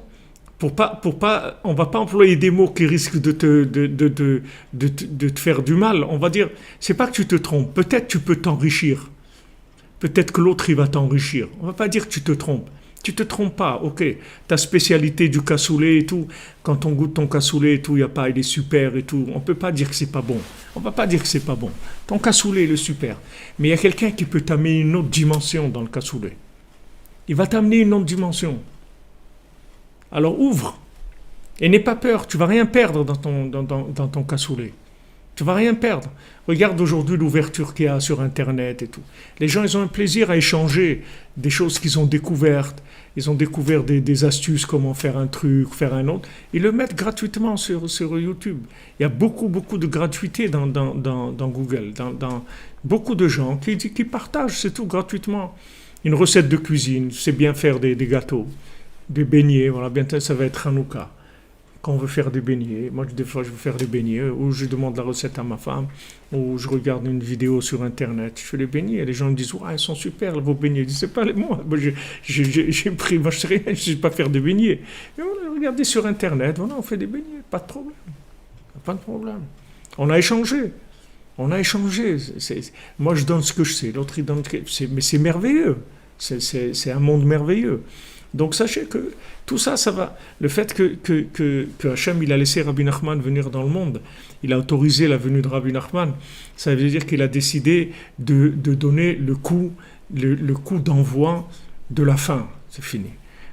on ne va pas employer des mots qui risquent de te faire du mal. On va dire, c'est pas que tu te trompes, peut-être tu peux t'enrichir. Peut-être que l'autre, il va t'enrichir. On ne va pas dire que tu te trompes. Tu te trompes pas, ok. Ta spécialité du cassoulet et tout, quand on goûte ton cassoulet et tout, il est super et tout. On peut pas dire que c'est pas bon. On va pas dire que c'est pas bon. Ton cassoulet, il est super. Mais il y a quelqu'un qui peut t'amener une autre dimension dans le cassoulet. Il va t'amener une autre dimension. Alors ouvre. Et n'aie pas peur, tu vas rien perdre dans ton cassoulet. Tu vas rien perdre. Regarde aujourd'hui l'ouverture qu'il y a sur Internet et tout. Les gens, ils ont un plaisir à échanger des choses qu'ils ont découvertes. Ils ont découvert des astuces, comment faire un truc, faire un autre. Ils le mettent gratuitement sur YouTube. Il y a beaucoup de gratuité dans Google. Beaucoup de gens qui partagent, c'est tout, gratuitement. Une recette de cuisine, c'est bien faire des gâteaux, des beignets. Voilà, bientôt ça va être Hanouka. Quand on veut faire des beignets, moi des fois je veux faire des beignets, ou je demande la recette à ma femme, ou je regarde une vidéo sur internet, je fais les beignets, et les gens me disent ouais, ils sont super vos beignets, je dis c'est pas les moi, j'ai pris, moi je sais rien, je sais pas faire des beignets. Mais voilà, regardez sur internet, voilà, on fait des beignets, pas de problème, pas de problème. On a échangé, moi je donne ce que je sais, l'autre il donne, mais c'est merveilleux, c'est un monde merveilleux. Donc sachez que tout ça, ça va. Le fait que Hachem il a laissé Rabbi Nachman venir dans le monde, il a autorisé la venue de Rabbi Nachman, ça veut dire qu'il a décidé de donner le coup d'envoi de la fin. C'est fini.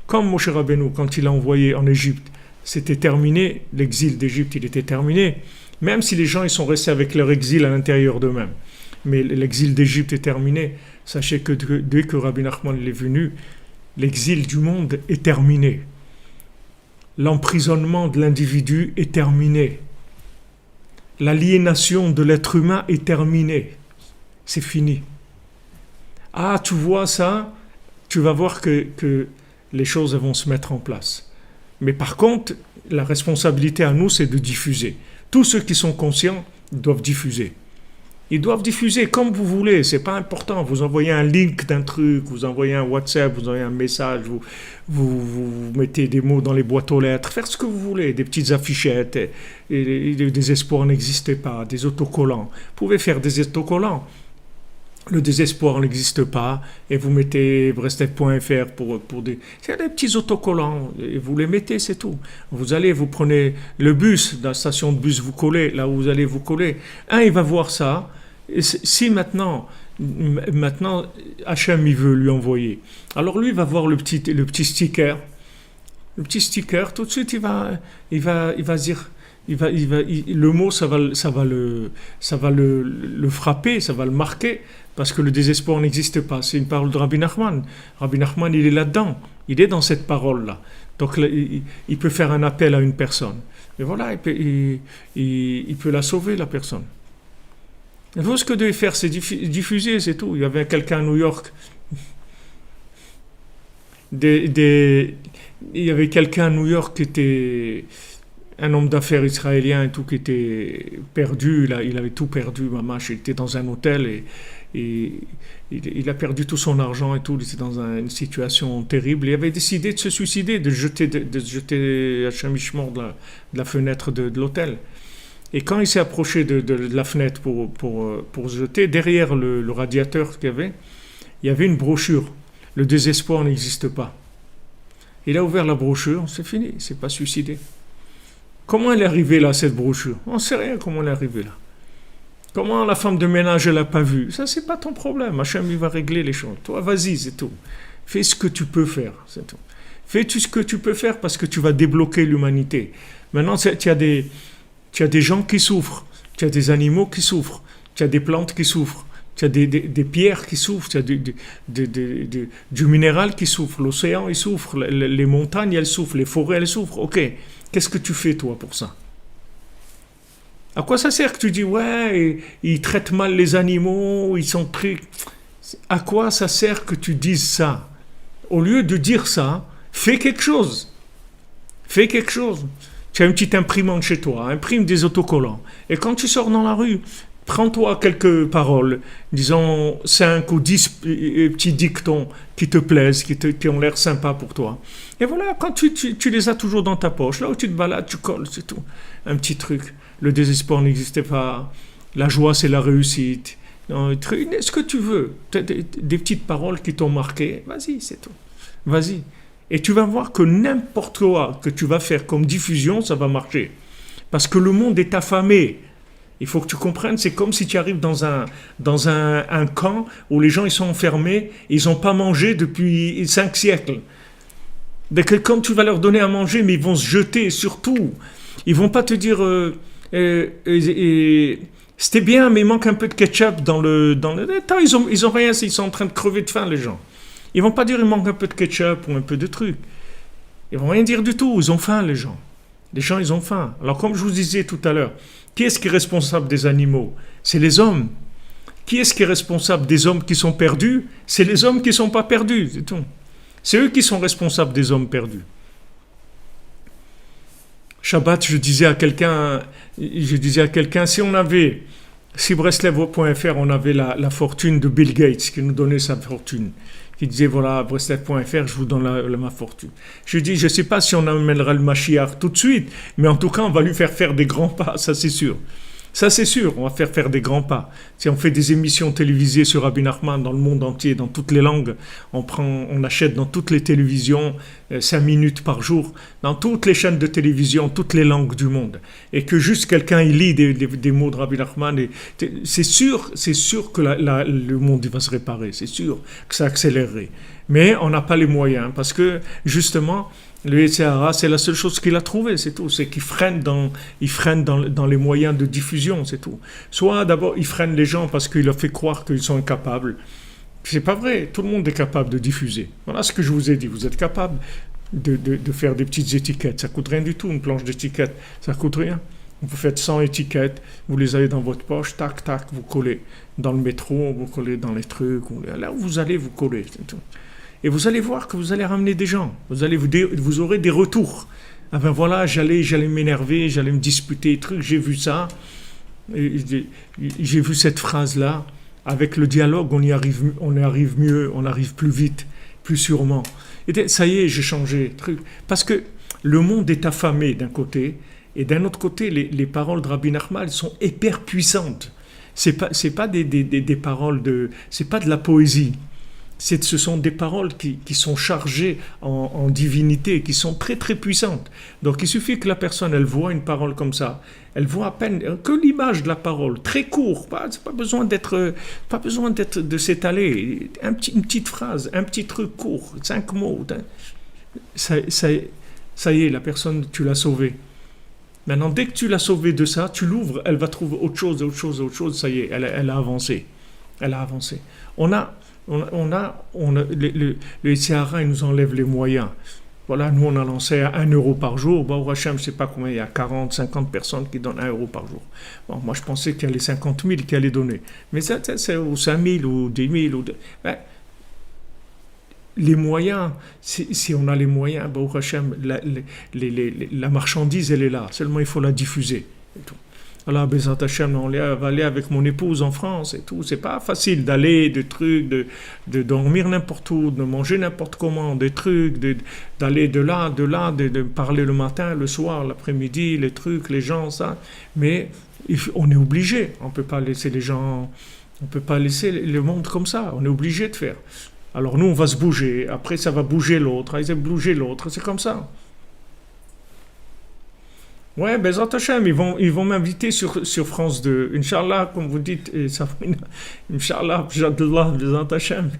Comme Moshe Rabbeinu, quand il a envoyé en Égypte, c'était terminé, l'exil d'Égypte, il était terminé, même si les gens ils sont restés avec leur exil à l'intérieur d'eux-mêmes. Mais l'exil d'Égypte est terminé. Sachez que dès que Rabbi Nachman est venu, l'exil du monde est terminé. L'emprisonnement de l'individu est terminé. L'aliénation de l'être humain est terminée. C'est fini. Ah, tu vois ça, tu vas voir que les choses vont se mettre en place. Mais par contre, la responsabilité à nous, c'est de diffuser. Tous ceux qui sont conscients doivent diffuser. Ils doivent diffuser comme vous voulez, c'est pas important. Vous envoyez un link d'un truc, vous envoyez un WhatsApp, vous envoyez un message, vous mettez des mots dans les boîtes aux lettres, faire ce que vous voulez, des petites affichettes, et le désespoir n'existait pas, des autocollants. Vous pouvez faire des autocollants. Le désespoir n'existe pas, et vous mettez brestec.fr pour des... C'est des petits autocollants, et vous les mettez, c'est tout. Vous prenez le bus, dans la station de bus, vous collez, là où vous allez vous coller. Il va voir ça, et si maintenant, Hachem, il veut lui envoyer, alors lui, il va voir le petit sticker. Le petit sticker, tout de suite, il va dire... le mot, ça va le frapper, ça va le marquer, parce que le désespoir n'existe pas. C'est une parole de Rabbi Nachman. Rabbi Nachman, il est là-dedans. Il est dans cette parole-là. Donc, là, il peut faire un appel à une personne. Et voilà, il peut la sauver, la personne. Et vous, ce que vous devez faire, c'est diffuser, c'est tout. Il y avait quelqu'un à New York. Il y avait quelqu'un à New York qui était... un homme d'affaires israélien et tout qui était perdu, il avait tout perdu, mamache, il était dans un hôtel et il a perdu tout son argent et tout, il était dans une situation terrible, il avait décidé de se suicider, de jeter Hachem Ishmor de la fenêtre de l'hôtel. Et quand il s'est approché de la fenêtre pour se jeter, derrière le radiateur qu'il y avait une brochure, le désespoir n'existe pas. Il a ouvert la brochure, c'est fini, il ne s'est pas suicidé. Comment elle est arrivée là, cette brochure? On ne sait rien comment elle est arrivée là. Comment la femme de ménage, elle l'a pas vue? Ça, c'est pas ton problème. Hachem, il va régler les choses. Toi, vas-y, c'est tout. Fais ce que tu peux faire, c'est tout. Fais-tu ce que tu peux faire parce que tu vas débloquer l'humanité. Maintenant, tu as des gens qui souffrent. Tu as des animaux qui souffrent. Tu as des plantes qui souffrent. Tu as des pierres qui souffrent. Tu as du minéral qui souffre. L'océan, il souffre. Les montagnes, elles souffrent. Les forêts, elles souffrent. Ok. Qu'est-ce que tu fais, toi, pour ça? À quoi ça sert que tu dis, ouais, ils traitent mal les animaux, ils sont très... À quoi ça sert que tu dises ça? Au lieu de dire ça, fais quelque chose. Fais quelque chose. Tu as une petite imprimante chez toi, imprime des autocollants. Et quand tu sors dans la rue, prends-toi quelques paroles, disons 5 ou 10 petits dictons qui te plaisent, qui ont l'air sympas pour toi. Et voilà, quand tu les as toujours dans ta poche, là où tu te balades, tu colles, c'est tout. Un petit truc. Le désespoir n'existait pas. La joie, c'est la réussite. Ce que tu veux. Des petites paroles qui t'ont marqué. Vas-y, c'est tout. Vas-y. Et tu vas voir que n'importe quoi que tu vas faire comme diffusion, ça va marcher. Parce que le monde est affamé. Il faut que tu comprennes, c'est comme si tu arrives dans un camp où les gens ils sont enfermés, ils n'ont pas mangé depuis 5 siècles. Dès que quand tu vas leur donner à manger, mais ils vont se jeter sur tout. Ils vont pas te dire c'était bien, mais il manque un peu de ketchup dans le. Attends, ils ont rien, ils sont en train de crever de faim les gens. Ils vont pas dire il manque un peu de ketchup ou un peu de trucs. Ils vont rien dire du tout. Ils ont faim les gens. Les gens ils ont faim. Alors comme je vous disais tout à l'heure, qui est-ce qui est responsable des animaux? C'est les hommes. Qui est-ce qui est responsable des hommes qui sont perdus? C'est les hommes qui sont pas perdus, c'est tout. C'est eux qui sont responsables des hommes perdus. Shabbat, je disais à quelqu'un, si Breslev.fr, on avait la fortune de Bill Gates qui nous donnait sa fortune, qui disait voilà, Breslev.fr, je vous donne ma fortune. Je dis, je ne sais pas si on amènera le Mashiach tout de suite, mais en tout cas, on va lui faire des grands pas, ça c'est sûr. Ça, c'est sûr, on va faire des grands pas. Si on fait des émissions télévisées sur Rabbi Nachman dans le monde entier, dans toutes les langues, on achète dans toutes les télévisions 5 minutes par jour, dans toutes les chaînes de télévision, toutes les langues du monde. Et que juste quelqu'un il lit des mots de Rabbi Nachman, c'est sûr que le monde il va se réparer, c'est sûr que ça accélérerait. Mais on n'a pas les moyens, parce que justement, le Yetzer c'est la seule chose qu'il a trouvé, c'est tout. C'est qu'il freine dans les moyens de diffusion, c'est tout. Soit d'abord, il freine les gens parce qu'il leur fait croire qu'ils sont incapables. C'est pas vrai, tout le monde est capable de diffuser. Voilà ce que je vous ai dit, vous êtes capable de faire des petites étiquettes. Ça coûte rien du tout, une planche d'étiquettes, ça coûte rien. Vous faites 100 étiquettes, vous les avez dans votre poche, tac, tac, vous collez dans le métro, vous collez dans les trucs, là où vous allez, vous collez, c'est tout. Et vous allez voir que vous allez ramener des gens. Vous aurez des retours. Ah ben voilà, j'allais m'énerver, j'allais me disputer, trucs, j'ai vu ça. J'ai vu cette phrase-là. Avec le dialogue, on y arrive mieux, on arrive plus vite, plus sûrement. Et ça y est, j'ai changé. Truc. Parce que le monde est affamé d'un côté, et d'un autre côté, les paroles de Rabbi Nachman sont hyper puissantes. C'est pas des paroles c'est pas de la poésie. Ce sont des paroles qui sont chargées en divinité, qui sont très très puissantes. Donc il suffit que la personne, elle voit une parole comme ça, elle voit à peine que l'image de la parole, très court, pas besoin de s'étaler, une petite phrase, un petit truc court, 5 mots, ça y est, la personne, tu l'as sauvée. Maintenant, dès que tu l'as sauvée de ça, tu l'ouvres, elle va trouver autre chose, ça y est, elle a avancé. Elle a avancé. Le Yetzer il nous enlève les moyens. Voilà, nous on a lancé à 1 euro par jour. Bah, au Hachem, je ne sais pas combien, il y a 40, 50 personnes qui donnent 1 euro par jour. Bon, moi je pensais qu'il y a les 50 000 qui allaient donner. Mais ça, c'est ou 5 000 ou 10 000. Les moyens, si on a les moyens, bah, au Hachem, la marchandise elle est là. Seulement il faut la diffuser. Et tout. Voilà, Bezat Hashem, on va aller avec mon épouse en France et tout. C'est pas facile d'aller, de trucs, de dormir n'importe où, de manger n'importe comment, des trucs, d'aller de là, de parler le matin, le soir, l'après-midi, les trucs, les gens, ça. Mais on est obligé. On peut pas laisser les gens, on peut pas laisser le monde comme ça. On est obligé de faire. Alors nous, on va se bouger. Après, ça va bouger l'autre. Ils vont bouger l'autre. C'est comme ça. Ouais, Bezrat Hashem, ils vont m'inviter sur France 2. Inch'Allah, comme vous dites, Inch'Allah, Jadallah, Bezrat Hashem,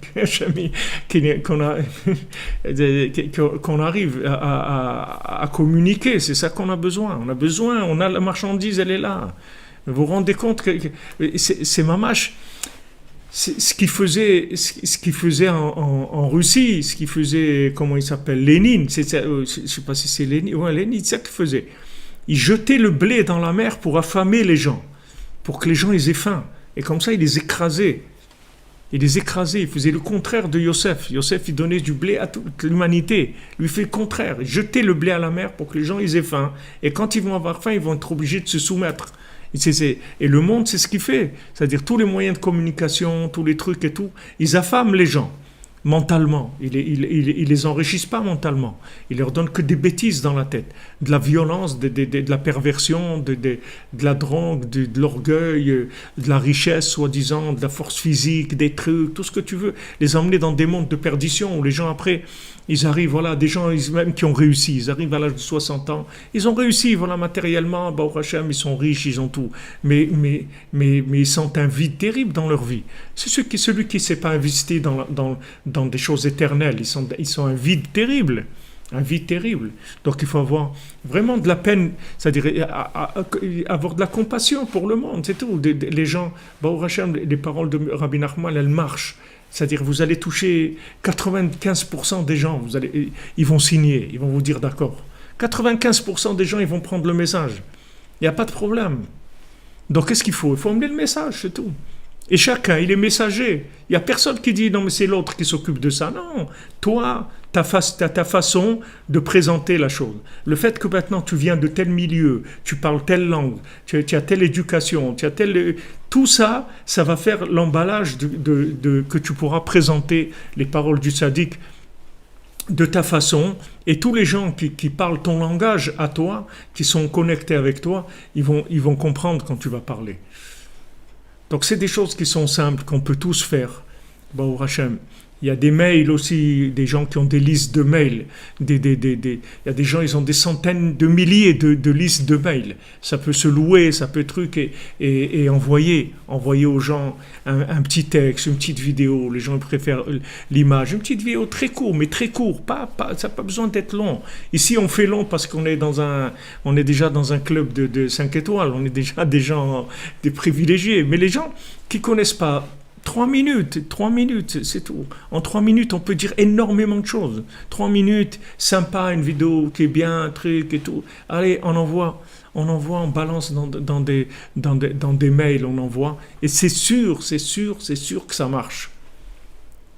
qu'on arrive à communiquer. C'est ça qu'on a besoin. On a la marchandise, elle est là. Vous vous rendez compte que c'est mamache. Ce qu'il faisait en Russie, ce qu'il faisait, comment il s'appelle, Lénine, je ne sais pas si c'est Lénine, ouais, Lénine, c'est ça qu'il faisait. Il jetait le blé dans la mer pour affamer les gens, pour que les gens ils aient faim. Et comme ça, il les écrasait. Il faisait le contraire de Yosef. Yosef, il donnait du blé à toute l'humanité. Lui fait le contraire. Il jetait le blé à la mer pour que les gens ils aient faim. Et quand ils vont avoir faim, ils vont être obligés de se soumettre. Et le monde, c'est ce qu'il fait. C'est-à-dire tous les moyens de communication, tous les trucs et tout, ils affament les gens. Mentalement, ils les enrichissent pas mentalement. Ils leur donnent que des bêtises dans la tête, de la violence, de la perversion, de la drogue, de l'orgueil, de la richesse soi-disant, de la force physique, des trucs, tout ce que tu veux. Les emmener dans des mondes de perdition où les gens après, ils arrivent, voilà, des gens même qui ont réussi, ils arrivent à l'âge de 60 ans, ils ont réussi, voilà, matériellement, Baruch Hashem, ils sont riches, ils ont tout, mais ils sentent un vide terrible dans leur vie. C'est celui qui ne s'est pas investi dans des choses éternelles, ils sont un vide terrible. Un vide terrible. Donc il faut avoir vraiment de la peine, c'est-à-dire avoir de la compassion pour le monde, c'est tout. Les gens, au Hachem, les paroles de Rabbi Nachman, elles marchent. C'est-à-dire vous allez toucher 95% des gens, ils vont signer, ils vont vous dire d'accord. 95% des gens, ils vont prendre le message. Il n'y a pas de problème. Donc qu'est-ce qu'il faut? Il faut emmener le message, c'est tout. Et chacun, il est messager. Il n'y a personne qui dit non mais c'est l'autre qui s'occupe de ça. Non, toi, t'as ta façon de présenter la chose. Le fait que maintenant tu viens de tel milieu, tu parles telle langue, tu as telle éducation, tu as telle... Tout ça, ça va faire l'emballage que tu pourras présenter les paroles du tzaddik de ta façon, et tous les gens qui parlent ton langage à toi, qui sont connectés avec toi, ils vont comprendre quand tu vas parler. Donc c'est des choses qui sont simples, qu'on peut tous faire. Baruch Hashem. Il y a des mails aussi, des gens qui ont des listes de mails. Il y a des gens, ils ont des centaines de milliers de listes de mails. Ça peut se louer, ça peut et envoyer aux gens un petit texte, une petite vidéo. Les gens préfèrent l'image. Une petite vidéo très courte, mais très court. Ça n'a pas besoin d'être long. Ici, on fait long parce qu'on est déjà dans un club de 5 étoiles. On est déjà des gens, des privilégiés. Mais les gens qui connaissent pas, 3 minutes, c'est tout. En 3 minutes, on peut dire énormément de choses. 3 minutes, sympa, une vidéo qui est bien, un truc et tout. Allez, on envoie, on balance dans des mails, on envoie. Et c'est sûr que ça marche.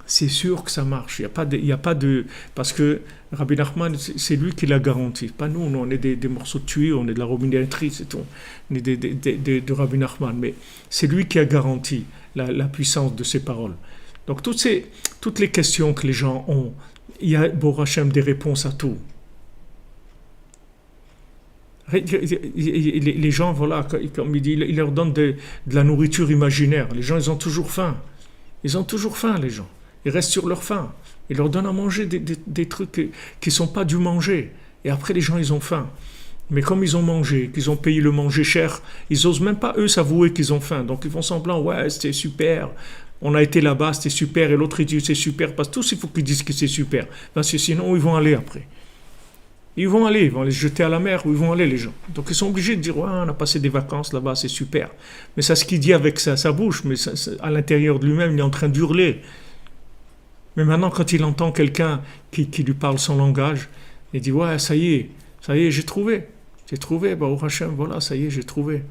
C'est sûr que ça marche. Il y a pas de... Parce que Rabbi Nachman, c'est lui qui l'a garanti. Pas nous, on est des morceaux de tuyaux, on est de la robinetterie, c'est tout. On est de Rabbi Nachman. Mais c'est lui qui a garanti la puissance de ces paroles. Donc toutes les questions que les gens ont, il y a, Baruch Hashem, des réponses à tout. Les gens, voilà, comme il dit, il leur donne de la nourriture imaginaire. Les gens, ils ont toujours faim. Les gens. Ils restent sur leur faim. Il leur donne à manger des trucs qui ne sont pas du manger. Et après, les gens, ils ont faim. Mais comme ils ont mangé, qu'ils ont payé le manger cher, ils n'osent même pas, eux, s'avouer qu'ils ont faim. Donc, ils font semblant, ouais, c'était super. On a été là-bas, c'était super. Et l'autre, il dit, c'est super. Parce que tous, il faut qu'ils disent que c'est super. Parce que sinon, ils vont aller après. Ils vont les jeter à la mer, où ils vont aller, les gens. Donc, ils sont obligés de dire, ouais, on a passé des vacances là-bas, c'est super. Mais c'est ce qu'il dit avec sa bouche. Mais à l'intérieur de lui-même, il est en train d'hurler. Mais maintenant, quand il entend quelqu'un qui lui parle son langage, il dit, ouais, ça y est, j'ai trouvé, Baruch Hashem, voilà, ça y est, j'ai trouvé.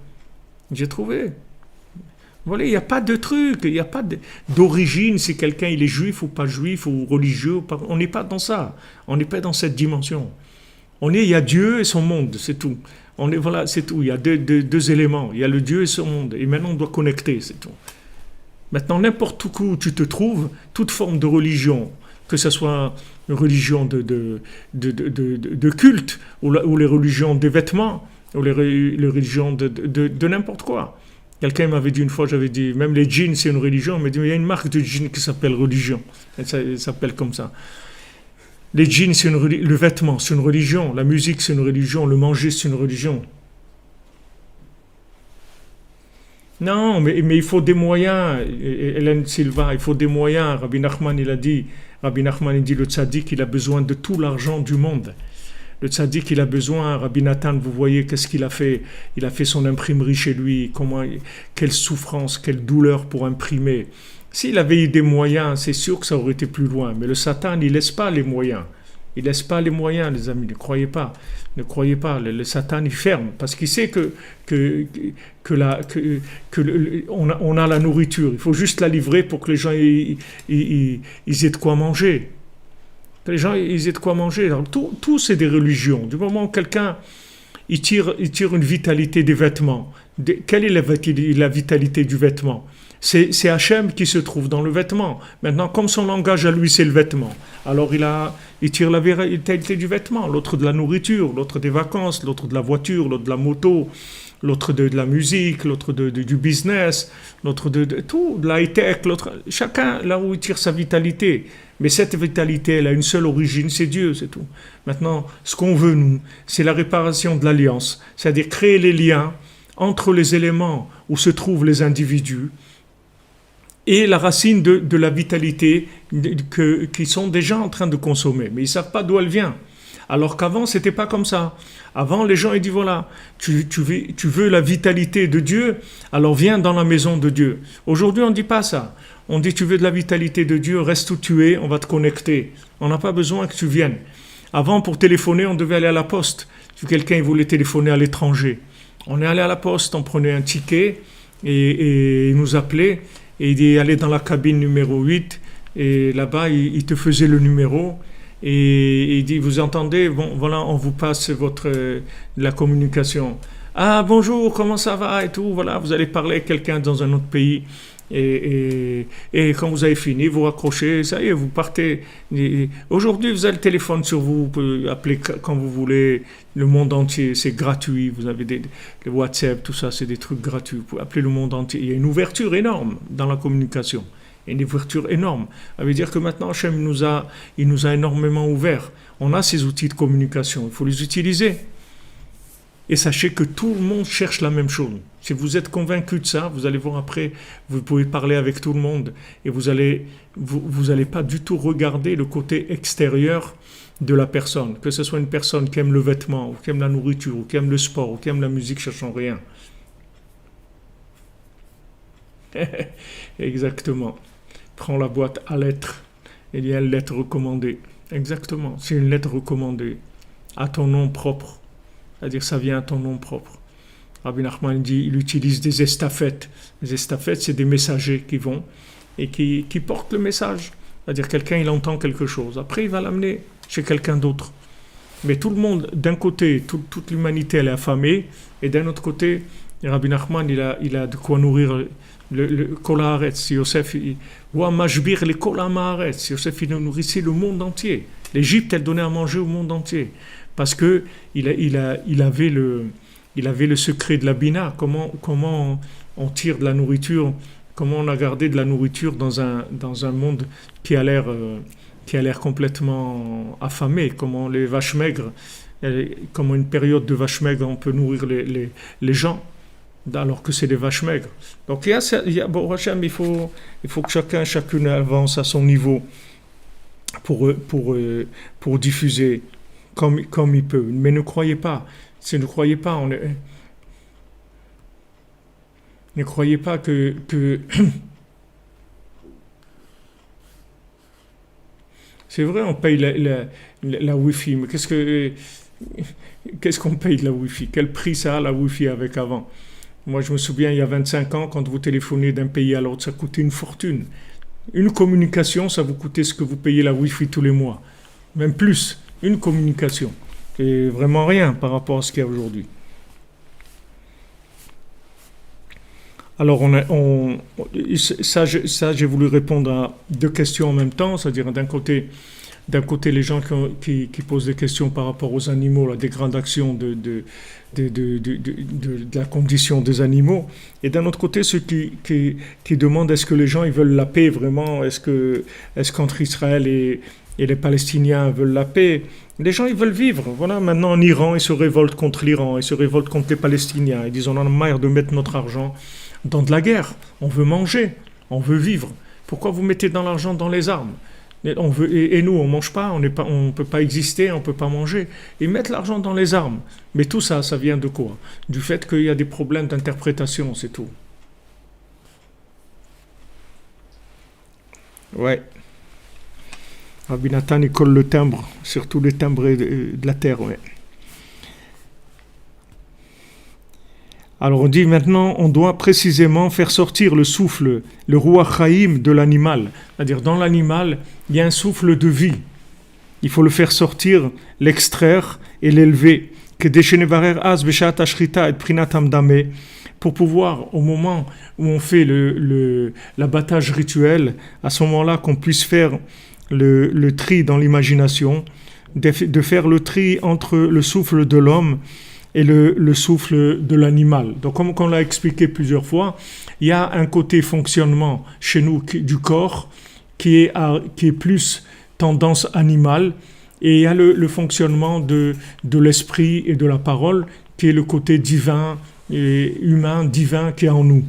Voilà, il n'y a pas de truc, il n'y a pas d'origine, si quelqu'un il est juif ou pas juif, ou religieux, on n'est pas dans ça, on n'est pas dans cette dimension. Il y a Dieu et son monde, c'est tout. Voilà, c'est tout, il y a deux éléments, il y a le Dieu et son monde, et maintenant on doit connecter, c'est tout. Maintenant, n'importe où tu te trouves, toute forme de religion, que ce soit une religion de culte, ou les religions des vêtements, ou les religions de n'importe quoi. Quelqu'un m'avait dit une fois, j'avais dit, même les jeans, c'est une religion. Il m'a dit, mais il y a une marque de jeans qui s'appelle religion. Elle s'appelle comme ça. Les jeans, le vêtement, c'est une religion. La musique, c'est une religion. Le manger, c'est une religion. Non, mais il faut des moyens. Hélène Silva, il faut des moyens. Rabbi Nachman, il dit, le tzaddik, il a besoin de tout l'argent du monde. Le tzaddik, il a besoin, Rabbi Nathan, vous voyez qu'est-ce qu'il a fait. Il a fait son imprimerie chez lui. Quelle souffrance, quelle douleur pour imprimer. S'il avait eu des moyens, c'est sûr que ça aurait été plus loin. Mais le Satan, il laisse pas les moyens. Il laisse pas les moyens, les amis. Ne croyez pas. Le Satan, il ferme. Parce qu'il sait on a la nourriture. Il faut juste la livrer pour que les gens ils aient de quoi manger. Les gens, ils aient de quoi manger. Alors, tout, c'est des religions. Du moment où quelqu'un, il tire une vitalité des vêtements. Quelle est la vitalité du vêtement? C'est Hachem qui se trouve dans le vêtement. Maintenant, comme son langage à lui, c'est le vêtement. Alors, il tire la vitalité du vêtement. L'autre de la nourriture, l'autre des vacances, l'autre de la voiture, l'autre de la moto, l'autre de la musique, l'autre du business, l'autre de tout, de la high-tech, chacun là où il tire sa vitalité. Mais cette vitalité, elle a une seule origine, c'est Dieu, c'est tout. Maintenant, ce qu'on veut, nous, c'est la réparation de l'alliance, c'est-à-dire créer les liens entre les éléments où se trouvent les individus et la racine de la vitalité qu'ils sont déjà en train de consommer. Mais ils ne savent pas d'où elle vient. Alors qu'avant, c'était pas comme ça. Avant, les gens, ils disent, voilà, tu veux la vitalité de Dieu, alors viens dans la maison de Dieu. Aujourd'hui, on ne dit pas ça. On dit, tu veux de la vitalité de Dieu, reste où tu es, on va te connecter. On n'a pas besoin que tu viennes. Avant, pour téléphoner, on devait aller à la poste. Si quelqu'un voulait téléphoner à l'étranger, on est allé à la poste, on prenait un ticket et il nous appelait et il allait dans la cabine numéro 8 et là-bas, il te faisait le numéro et il dit, vous entendez, bon, voilà, on vous passe la communication. Ah, bonjour, comment ça va et tout, voilà, vous allez parler avec quelqu'un dans un autre pays. Et quand vous avez fini, vous raccrochez, ça y est, vous partez. Aujourd'hui, vous avez le téléphone sur vous, vous pouvez appeler quand vous voulez, le monde entier, c'est gratuit. Vous avez le WhatsApp, tout ça, c'est des trucs gratuits. Vous pouvez appeler le monde entier. Il y a une ouverture énorme dans la communication. Il y a une ouverture énorme. Ça veut dire que maintenant, Hachem il nous a énormément ouvert. On a ces outils de communication, il faut les utiliser. Et sachez que tout le monde cherche la même chose. Si vous êtes convaincu de ça, vous allez voir après, vous pouvez parler avec tout le monde et vous allez pas du tout regarder le côté extérieur de la personne. Que ce soit une personne qui aime le vêtement, ou qui aime la nourriture, ou qui aime le sport, ou qui aime la musique, ça ne change rien. Exactement. Prends la boîte à lettres. Il y a une lettre recommandée. Exactement. C'est une lettre recommandée à ton nom propre. C'est-à-dire ça vient à ton nom propre. Rabbi Nachman dit, il utilise des estafettes. Les estafettes, c'est des messagers qui vont et qui portent le message. C'est-à-dire quelqu'un, il entend quelque chose. Après, il va l'amener chez quelqu'un d'autre. Mais tout le monde, d'un côté, toute l'humanité, elle est affamée. Et d'un autre côté, Rabbi Nachman, il a de quoi nourrir le Kol Haaretz. Yosef, Wa Mashbir le Kol Haaretz. Yosef, il nourrissait le monde entier. L'Égypte, elle donnait à manger au monde entier. Parce que il avait le secret de la bina, comment on tire de la nourriture, comment on a gardé de la nourriture dans un monde qui a l'air complètement affamé, comment les vaches maigres, comment une période de vaches maigres on peut nourrir les gens alors que c'est des vaches maigres. Donc bon, Hachem, il faut que chacune avance à son niveau pour diffuser comme il peut. Mais ne croyez pas, ne croyez pas que c'est vrai, on paye la Wi-Fi, mais qu'est-ce qu'on paye de la Wi-Fi? Quel prix ça a la Wi-Fi avec avant? Moi, je me souviens, il y a 25 ans, quand vous téléphonez d'un pays à l'autre, ça coûtait une fortune. Une communication, ça vous coûtait ce que vous payez la Wi-Fi tous les mois. Même plus. Une communication. C'est vraiment rien par rapport à ce qu'il y a aujourd'hui. Alors, ça, j'ai voulu répondre à deux questions en même temps, c'est-à-dire d'un côté, les gens qui posent des questions par rapport aux animaux, la dégradation de la condition des animaux, et d'un autre côté, ceux qui demandent est-ce que les gens ils veulent la paix vraiment, est-ce qu'entre Israël et les Palestiniens veulent la paix. Les gens, ils veulent vivre. Voilà, maintenant en Iran, ils se révoltent contre l'Iran, ils se révoltent contre les Palestiniens. Ils disent, on en a marre de mettre notre argent dans de la guerre. On veut manger, on veut vivre. Pourquoi vous mettez dans l'argent dans les armes? Et nous, on ne mange pas, on ne peut pas exister, on ne peut pas manger. Ils mettent l'argent dans les armes. Mais tout ça, ça vient de quoi? Du fait qu'il y a des problèmes d'interprétation, c'est tout. Ouais. Rabbi Nathan, il colle le timbre, surtout les timbres de la terre. Ouais. Alors on dit maintenant, on doit précisément faire sortir le souffle, le Ruach Chaim de l'animal. C'est-à-dire dans l'animal, il y a un souffle de vie. Il faut le faire sortir, l'extraire et l'élever. Pour pouvoir, au moment où on fait l'abattage rituel, à ce moment-là qu'on puisse faire le tri dans l'imagination, de faire le tri entre le souffle de l'homme et le souffle de l'animal. Donc comme on l'a expliqué plusieurs fois, il y a un côté fonctionnement chez nous du corps qui est plus tendance animale, et il y a le fonctionnement de l'esprit et de la parole qui est le côté divin et humain, divin qui est en nous.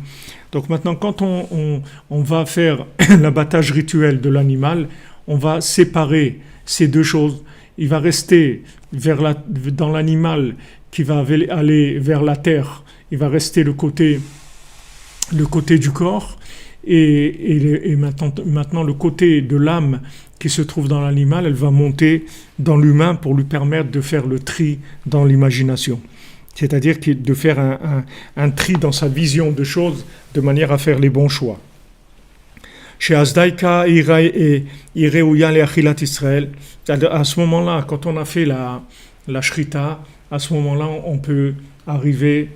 Donc maintenant, quand on va faire l'abattage rituel de l'animal, on va séparer ces deux choses. il va rester dans l'animal qui va aller vers la terre, il va rester le côté du corps, et maintenant le côté de l'âme qui se trouve dans l'animal, elle va monter dans l'humain pour lui permettre de faire le tri dans l'imagination. C'est-à-dire de faire un tri dans sa vision de choses de manière à faire les bons choix. Chez Azdaïka et Ireouya le Achilat Israël, à ce moment-là, quand on a fait la shrita, à ce moment-là, on peut arriver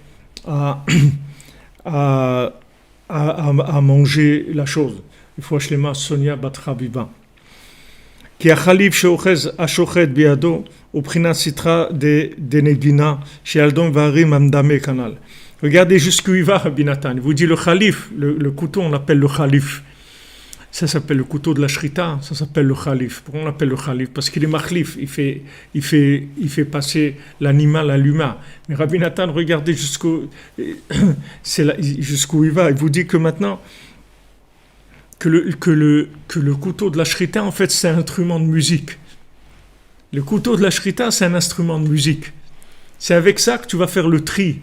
à manger la chose. Il faut Shlema Sonia Batra Biba. Qui a Khalif Shochez Ashochet Biado, au Prina Sitra de Negina, chez Aldon Varim Amdame Canal. Regardez jusqu'où il va, Rabbi Nathan. Il vous dit le Khalif, le couteau, on l'appelle le Khalif. Ça s'appelle le couteau de la shrita, ça s'appelle le Khalif. Pourquoi on l'appelle le Khalif? Parce qu'il est Makhlif, il fait passer l'animal à l'humain. Mais Rabbi Nathan, regardez jusqu'où il va. Il vous dit que maintenant, que le couteau de la shrita, en fait, c'est un instrument de musique. Le couteau de la shrita, c'est un instrument de musique. C'est avec ça que tu vas faire le tri.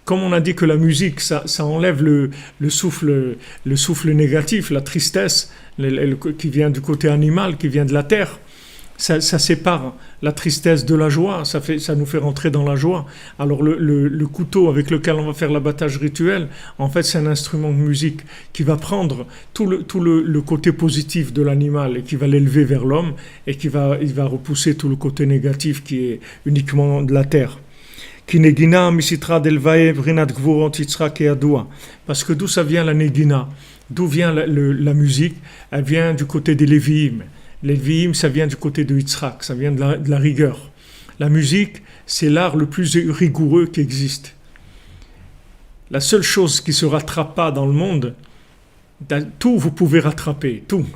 Comme on a dit que la musique, ça enlève le souffle négatif, la tristesse, qui vient du côté animal, qui vient de la terre. Ça sépare la tristesse de la joie, ça nous fait rentrer dans la joie. Alors le couteau avec lequel on va faire l'abattage rituel, en fait c'est un instrument de musique qui va prendre tout le côté positif de l'animal et qui va l'élever vers l'homme, et il va repousser tout le côté négatif qui est uniquement de la terre. Parce que d'où ça vient la Negina? D'où vient la musique? Elle vient du côté des Lévi'im. Les Lévi'im, ça vient du côté de Yitzhak, ça vient de la rigueur. La musique, c'est l'art le plus rigoureux qui existe. La seule chose qui ne se rattrape pas dans le monde, tout vous pouvez rattraper, tout.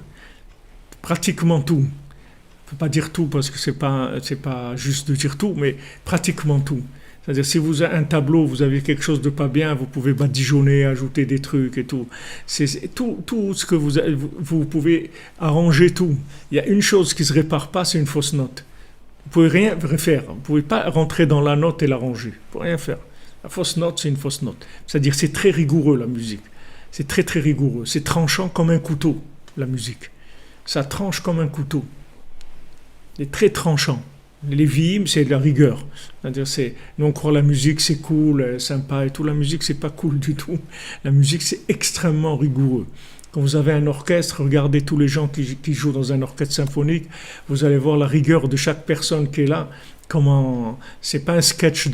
Pratiquement tout. Il ne faut pas dire tout parce que c'est pas juste de dire tout, mais pratiquement tout. C'est-à-dire, si vous avez un tableau, vous avez quelque chose de pas bien, vous pouvez badigeonner, ajouter des trucs et tout. C'est tout ce que vous pouvez arranger tout. Il y a une chose qui ne se répare pas, c'est une fausse note. Vous pouvez rien faire. Vous ne pouvez pas rentrer dans la note et l'arranger. Vous ne pouvez rien faire. La fausse note, c'est une fausse note. C'est-à-dire, c'est très rigoureux, la musique. C'est très, très rigoureux. C'est tranchant comme un couteau, la musique. Ça tranche comme un couteau. C'est très tranchant. Les vimes, c'est de la rigueur. C'est-à-dire, nous on croit la musique, c'est cool, sympa et tout. La musique, c'est pas cool du tout. La musique, c'est extrêmement rigoureux. Quand vous avez un orchestre, regardez tous les gens qui jouent dans un orchestre symphonique, vous allez voir la rigueur de chaque personne qui est là. Comment, c'est pas un sketch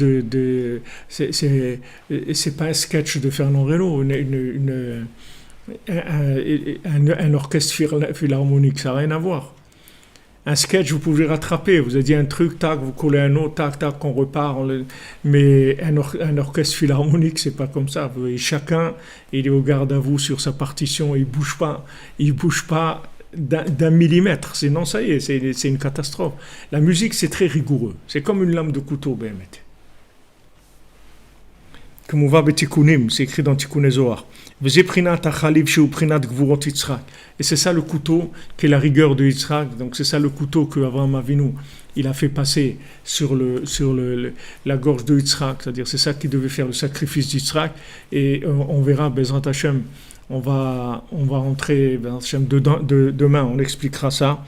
c'est pas un sketch de Fernand Reynaud, un orchestre philharmonique, ça n'a rien à voir. Un sketch, vous pouvez rattraper. Vous avez dit un truc, tac, vous collez un autre, tac, tac, on repart. Mais un orchestre philharmonique, c'est pas comme ça. Vous voyez, chacun, il est au garde à vous sur sa partition. Il bouge pas d'un millimètre. Sinon, ça y est, c'est une catastrophe. La musique, c'est très rigoureux. C'est comme une lame de couteau, Béhémet. Comme on va Betikunim, c'est écrit dans Tikkun Zohar. Et c'est ça le couteau qui est la rigueur de Yitzhak. Donc c'est ça le couteau que Avraham Avinu il a fait passer sur la gorge de Yitzhak. C'est-à-dire c'est ça qui devait faire le sacrifice d'Yitzhak. Et on verra Bezrat Hashem. On va rentrer Bezrat Hashem demain. On expliquera ça.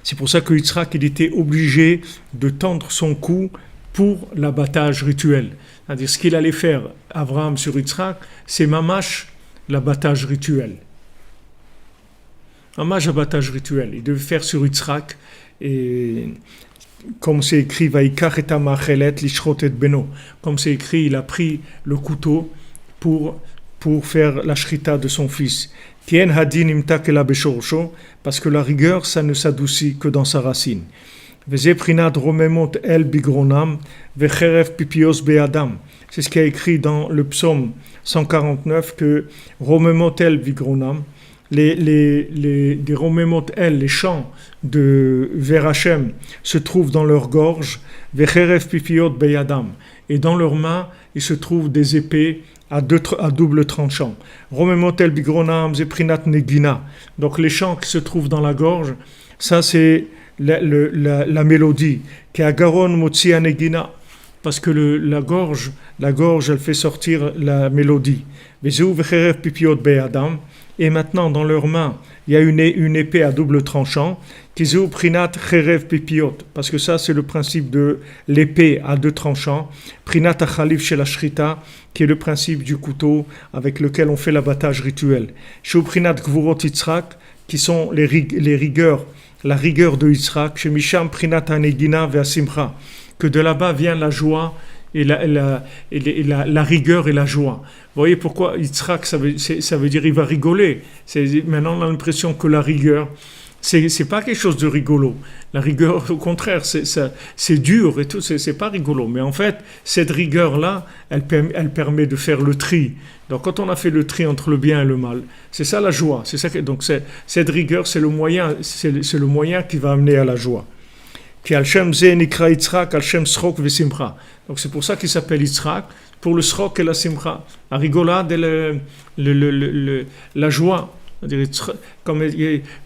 C'est pour ça que Yitzhak il était obligé de tendre son cou pour l'abattage rituel. C'est-à-dire ce qu'il allait faire, Abraham sur Yitzhak, c'est mamash, l'abattage rituel. Mamash, l'abattage rituel. Il devait faire sur Yitzhak, et comme c'est écrit, Vaikach et amachelet lishrot et beno. Comme c'est écrit, il a pris le couteau pour faire la shrita de son fils. Kien hadin imtak ela beshorosho, parce que la rigueur, ça ne s'adoucit que dans sa racine. C'est ce qui est écrit dans le psaume 149 que Romemot el bigronam, les Romemot el, les chants de vers Hachem se trouvent dans leur gorge, Vecherev pipiot beyadam, et dans leurs mains il se trouve des épées à double tranchant. Romemot el bigronam zeprinat negina, donc les chants qui se trouvent dans la gorge, ça c'est la mélodie. Qui a garon motzi anegina. Parce que la gorge, elle fait sortir la mélodie. Et maintenant, dans leurs mains, il y a une épée à double tranchant. Parce que ça, c'est le principe de l'épée à deux tranchants. Prinat achalif chez la shrita, qui est le principe du couteau avec lequel on fait l'abattage rituel. Chez Prinat gvurot Yitzhak, qui sont les rigueurs, la rigueur de Yitzhak. Chez Misham Prinat anegina ve'asimcha, que de là-bas vient la joie et la rigueur et la joie. Vous voyez pourquoi Yitzhak, ça veut dire il va rigoler. Maintenant, on a l'impression que la rigueur, c'est pas quelque chose de rigolo. La rigueur, au contraire, c'est dur et tout, c'est pas rigolo. Mais en fait, cette rigueur-là, elle permet de faire le tri. Donc, quand on a fait le tri entre le bien et le mal, c'est ça la joie. Donc, cette rigueur, c'est le moyen qui va amener à la joie. Donc c'est pour ça qu'il s'appelle Yitzhak, pour le srok et la simcha. La rigolade et la joie. Comme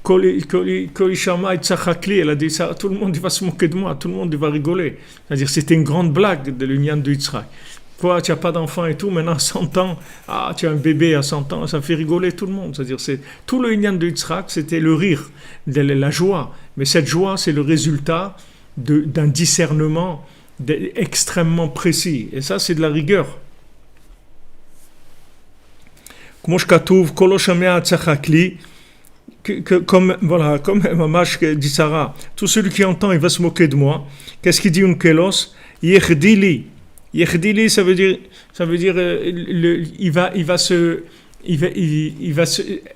Kolishama Yitzhakli, elle a dit ça, tout le monde va se moquer de moi, tout le monde va rigoler. C'est-à-dire c'était une grande blague de l'union de Yitzhak. Quoi, tu n'as pas d'enfant et tout, maintenant à 100 ans, tu as un bébé à 100 ans, ça fait rigoler tout le monde. C'est-à-dire, tout le Inyan de Yitzhak, c'était le rire, la joie. Mais cette joie, c'est le résultat d'un discernement extrêmement précis. Et ça, c'est de la rigueur. Comme Mamash dit Sarah, tout celui qui entend, il va se moquer de moi. Qu'est-ce qu'il dit Unkelos? Yechdili. Yechdili, ça veut dire il va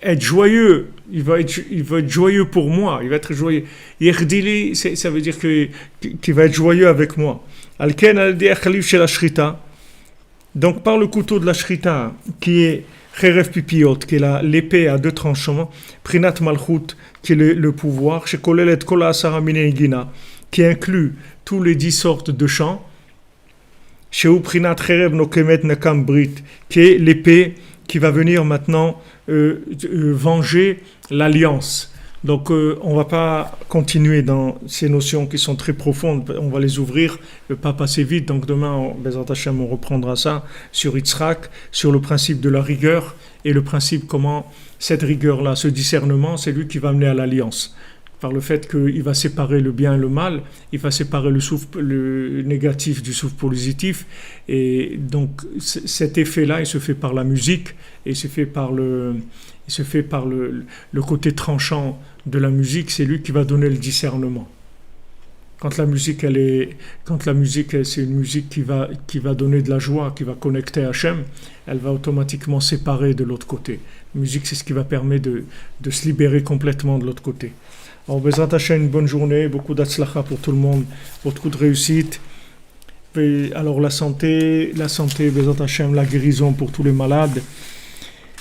être joyeux, il va être joyeux pour moi, il va être joyeux. Yechdili, ça veut dire qu'il va être joyeux avec moi. Alken al-di akhlif chez la shrita. Donc par le couteau de la shrita, qui est Cherev Pipiot, qui est l'épée à deux tranchants, Prinat Malchut, qui est le pouvoir, chez Kolelet Kola Asara Minegina, qui inclut tous les 10 sortes de chants, chez Uprinat Cherev Nokemet Nakam Brit, qui est l'épée qui va venir maintenant venger l'alliance. Donc on ne va pas continuer dans ces notions qui sont très profondes, on va les ouvrir, pas passer vite. Donc demain, Bezrat Hashem, on reprendra ça sur Yitzhak, sur le principe de la rigueur et le principe comment cette rigueur-là, ce discernement, c'est lui qui va amener à l'alliance. Par le fait qu'il va séparer le bien et le mal, il va séparer le négatif du souffle positif. Et donc cet effet-là, il se fait par la musique et il se fait par le côté tranchant de la musique, c'est lui qui va donner le discernement. Quand la musique, c'est une musique qui va donner de la joie, qui va connecter Hachem, elle va automatiquement séparer de l'autre côté. La musique, c'est ce qui va permettre de se libérer complètement de l'autre côté. Alors, Bezrat Hashem, une bonne journée, beaucoup d'atzlacha pour tout le monde, beaucoup de réussite. Et alors, la santé, Bezrat Hashem, la guérison pour tous les malades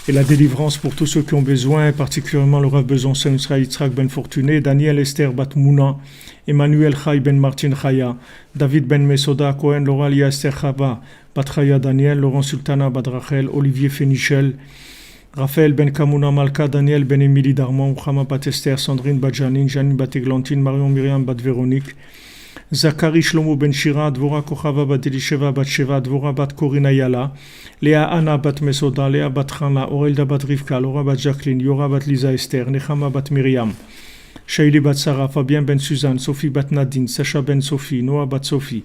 et la délivrance pour tous ceux qui ont besoin, particulièrement le Rav Besançon Israël Yitzhak Ben Fortuné, Daniel Esther Bat Mouna, Emmanuel Chai Ben Martin Chaya, David Ben Mesoda Cohen, Loralia Esther Chava, Bat Chaya Daniel, Laurent Sultana Bat Rachel, Olivier Fénichel, Raphaël Ben Kamouna Malka, Daniel Ben Emily Darman, Ouchama Bat Esther, Sandrine Bat Janine, Janine Bat Eglantine, Marion Myriam Bat Véronique, Zachary Shlomo Ben Shira, Dvora Kochava Bat Elisheva Bat Sheva, Dvora Bat Korina Yala, Léa Anna Bat Mesoda, Léa Bat Chana, Orelda Bat Rivka, Laura Bat Jacqueline, Yora Bat Lisa Esther, Nechama Bat Myriam, Shaili Bat Sarah, Fabien Ben Suzanne, Sophie Bat Nadine, Sacha Ben Sophie, Noah Bat Sophie,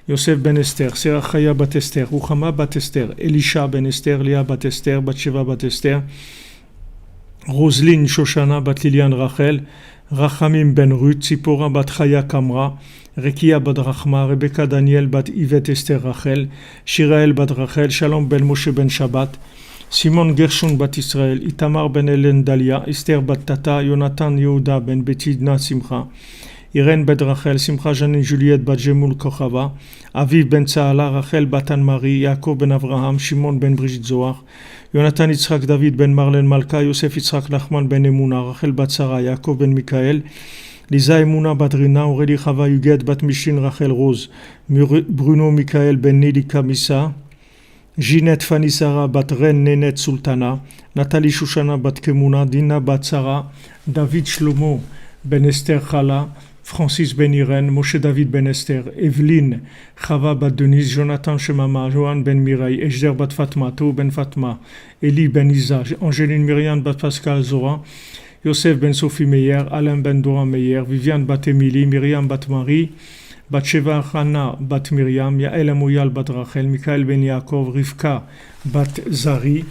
Yosef Ben Esther, Serachaya Bat Esther, Ruchama Bat Esther, Elisha Ben Esther, Léa Bat Esther, Bat Sheva Bat Esther, Roselyne Shoshana Bat Liliane Rachel, Rachamim Ben Ruth, Tzipora Bat Chaya Kamra, Rekia Bat Rachma, Rebecca Daniel Bat Yvette Esther Rachel, Shirael Bat Rachel, Shalom Ben Moshe Ben Shabbat, Simon Gershon Bat Israël, Itamar Ben Helen Dalia, Esther Bat Tata, Jonathan Yehuda Ben Betidna Simcha, Irène Ben Rachel, Simcha Janine Juliette Bat Jemul Kochava, Aviv Ben Tsaala, Rachel Bat Anne-Marie, Yaakov Ben Avraham, Shimon Ben Brigitte Zohar, Jonathan Yitzhak David Ben Marlène Malka, Yosef Yitzhak Nachman Ben Emuna, Rachel Bat Sarah, Yaakov Ben Mikael, Lisa Emuna Badrina, Aurélie Chava Yuget Bat Mishin Rachel Rose, Bruno Mikael Ben Nilika Missa, Ginette Fanny Sarah Bat Ren Nenet Sultana, Nathalie Shushana Bat Kemuna, Dina Bat Sarah, David Shlomo Ben Esther Chala, Francis Ben Irène, Moshe David Ben Esther, Evelyne, Chava Bat Denise, Jonathan Shemama, Johan Ben Mireille, Ejder Bat Fatma, Tou Ben Fatma, Eli Ben Isa, Angéline Myriam Bat Pascal Zora, Yosef Ben Sophie Meyer, Alain Ben Dora Meyer, Viviane Bat Emily, Myriam Bat Marie, Bat Sheva Hana Bat Myriam, Yael Amouyal Bat Rachel, Michael Ben Yaakov, Rivka Bat Zari,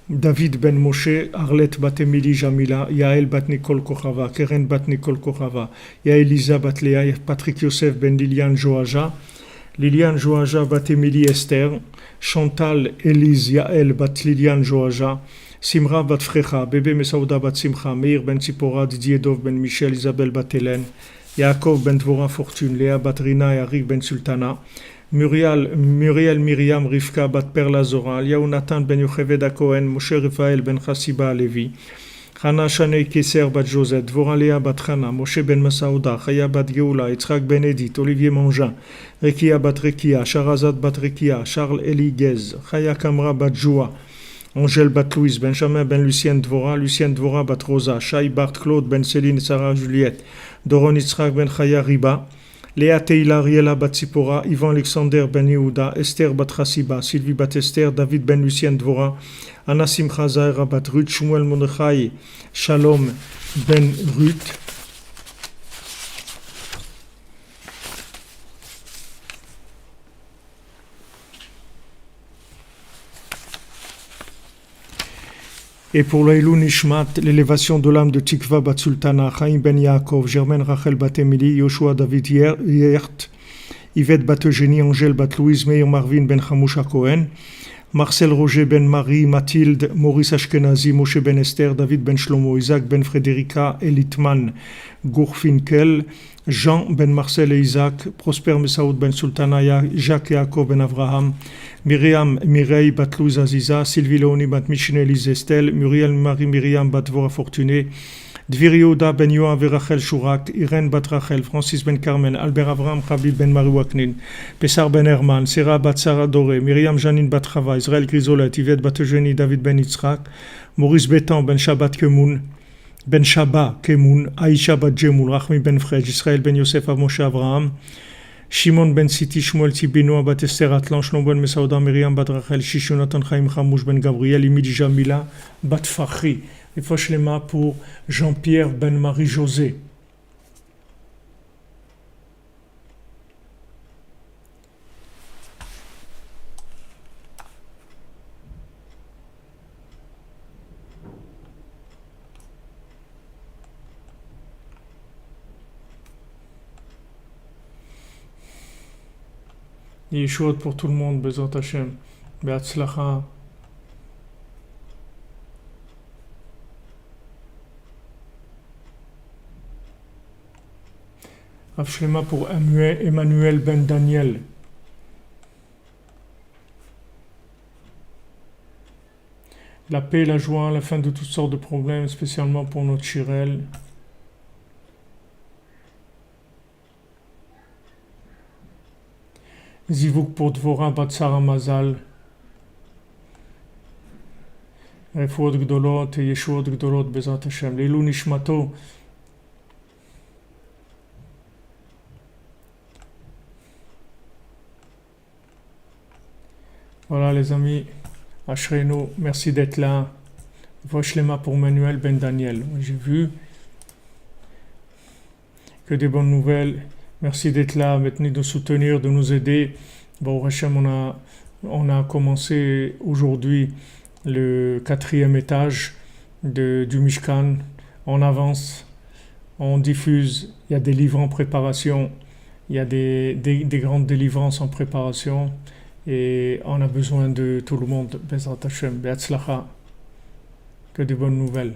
David Ben Moshe, Arlette Bat Emily Jamila, Yael Bat Nicole Kochava, Keren Bat Nicole Kochava, Yael Lisa Bat Léa, Patrick Yosef Ben Liliane Joaja, Liliane Joaja Bat Emily Esther, Chantal Elise Yael Bat Liliane Joaja, Simra Bat Frecha, Bébé Mesaouda Bat Simcha, Meir Ben Tzipora, Didier Dov Ben Michel, Isabelle Bat Hélène, Yaakov Ben Dvora Fortune, Léa Bat Rina et Arik Ben Sultana, Muriel Myriam Rivka Bat Perla Zora, Yaunatan Ben Yocheved Cohen, Moshe Raphaël Ben Chassiba Levi, Hana Shanei Keser Bat Josette, Dvora Léa Bat Hana, Moshe Ben Masaouda, Chaya Bat Geoula, Yitzhak Ben Edith, Olivier Mangin, Rekia Bat Rekia, Sharazad Bat Rekia, Charles Eli Gez, Chaya Kamra Bat Joua, Angèle Bat Louise, Benjamin Ben Lucienne Dvora Bat Rosa, Shai Bart Claude Ben Céline Sarah Juliette, Doron Yitzhak Ben Chaya Riba, Léa Teila Riela Bat Sipora, Ivan Alexander Ben Yehuda, Esther Bat Chassiba, Sylvie Bat Esther, David Ben Lucienne Dvora, Anna Simcha Zahra Bat Ruth, Shmuel Mordechai, Shalom Ben Ruth, et pour l'Ailou Nishmat, l'élévation de l'âme de Tikva Bat Sultana, Chaim Ben Yaakov, Germaine Rachel Bat Emily, Yoshua David Yert, Yvette Bat Eugénie, Angèle Bat Louise, Meir Marvin Ben Chamusha Cohen, Marcel Roger Ben Marie, Mathilde, Maurice Ashkenazi, Moshe Ben Esther, David Ben Shlomo, Isaac Ben Frédérica, Elitman, Gourfinkel, Jean Ben Marcel et Isaac, Prosper Messaoud Ben Sultana, Jacques Yaakov Ben Avraham, Myriam Mireille Bat Louise Aziza, Sylvie Léonie Bat Michine Elise Estelle, Muriel Marie Myriam Bat Vora Fortuné, Dvir Yehuda Ben Yoav Rachel Chourak, Irène Bat Rachel, Francis Ben Carmen, Albert Avraham Khabib Ben Marie Waknin, Pessar Ben Herman, Sarah Bat Sarah Doré, Myriam Janine Bat Chava, Israël Grisolet, Yvette Bat Eugénie, David Ben Yitzhak, Maurice Bétan Ben Shabbat Kemoun, Ben Shaba Kemoun, Aïcha Bat Jemoul, Rachmi Ben Frej, Israël Ben Yosef Moshe Avraham, Shimon Ben Siti, Shmuel Tibino, Bat Esther Atlan, Shlom Ben Mesaouda, Myriam Bat Rachel, Shishu Nathan Chaim Chamouch Ben Gabriel, Imid Jamila, Bat Fakhri. Et Foshlema pour Jean-Pierre Ben Marie-José. Yeshua pour tout le monde, Bezat Hashem, Be'atzlacha. Afshlema pour Emmanuel Ben Daniel. La paix, la joie, la fin de toutes sortes de problèmes, spécialement pour notre Chirel. Zivuk pour Dvora Batsara Mazal. Refuot Gdolot et Yeshuot Gdolot Bezat Hashem. Leilu Nishmato. Voilà les amis, Ashrenu, merci d'être là. Voshlema pour Manuel Ben Daniel. J'ai vu que des bonnes nouvelles. Merci d'être là, maintenant de soutenir, de nous aider. Bon, Hachem, on a commencé aujourd'hui le 4e étage du Mishkan. On avance, on diffuse. Il y a des livres en préparation. Il y a des grandes délivrances en préparation. Et on a besoin de tout le monde. Bezrat Hashem, Be'atzlacha. Que des bonnes nouvelles.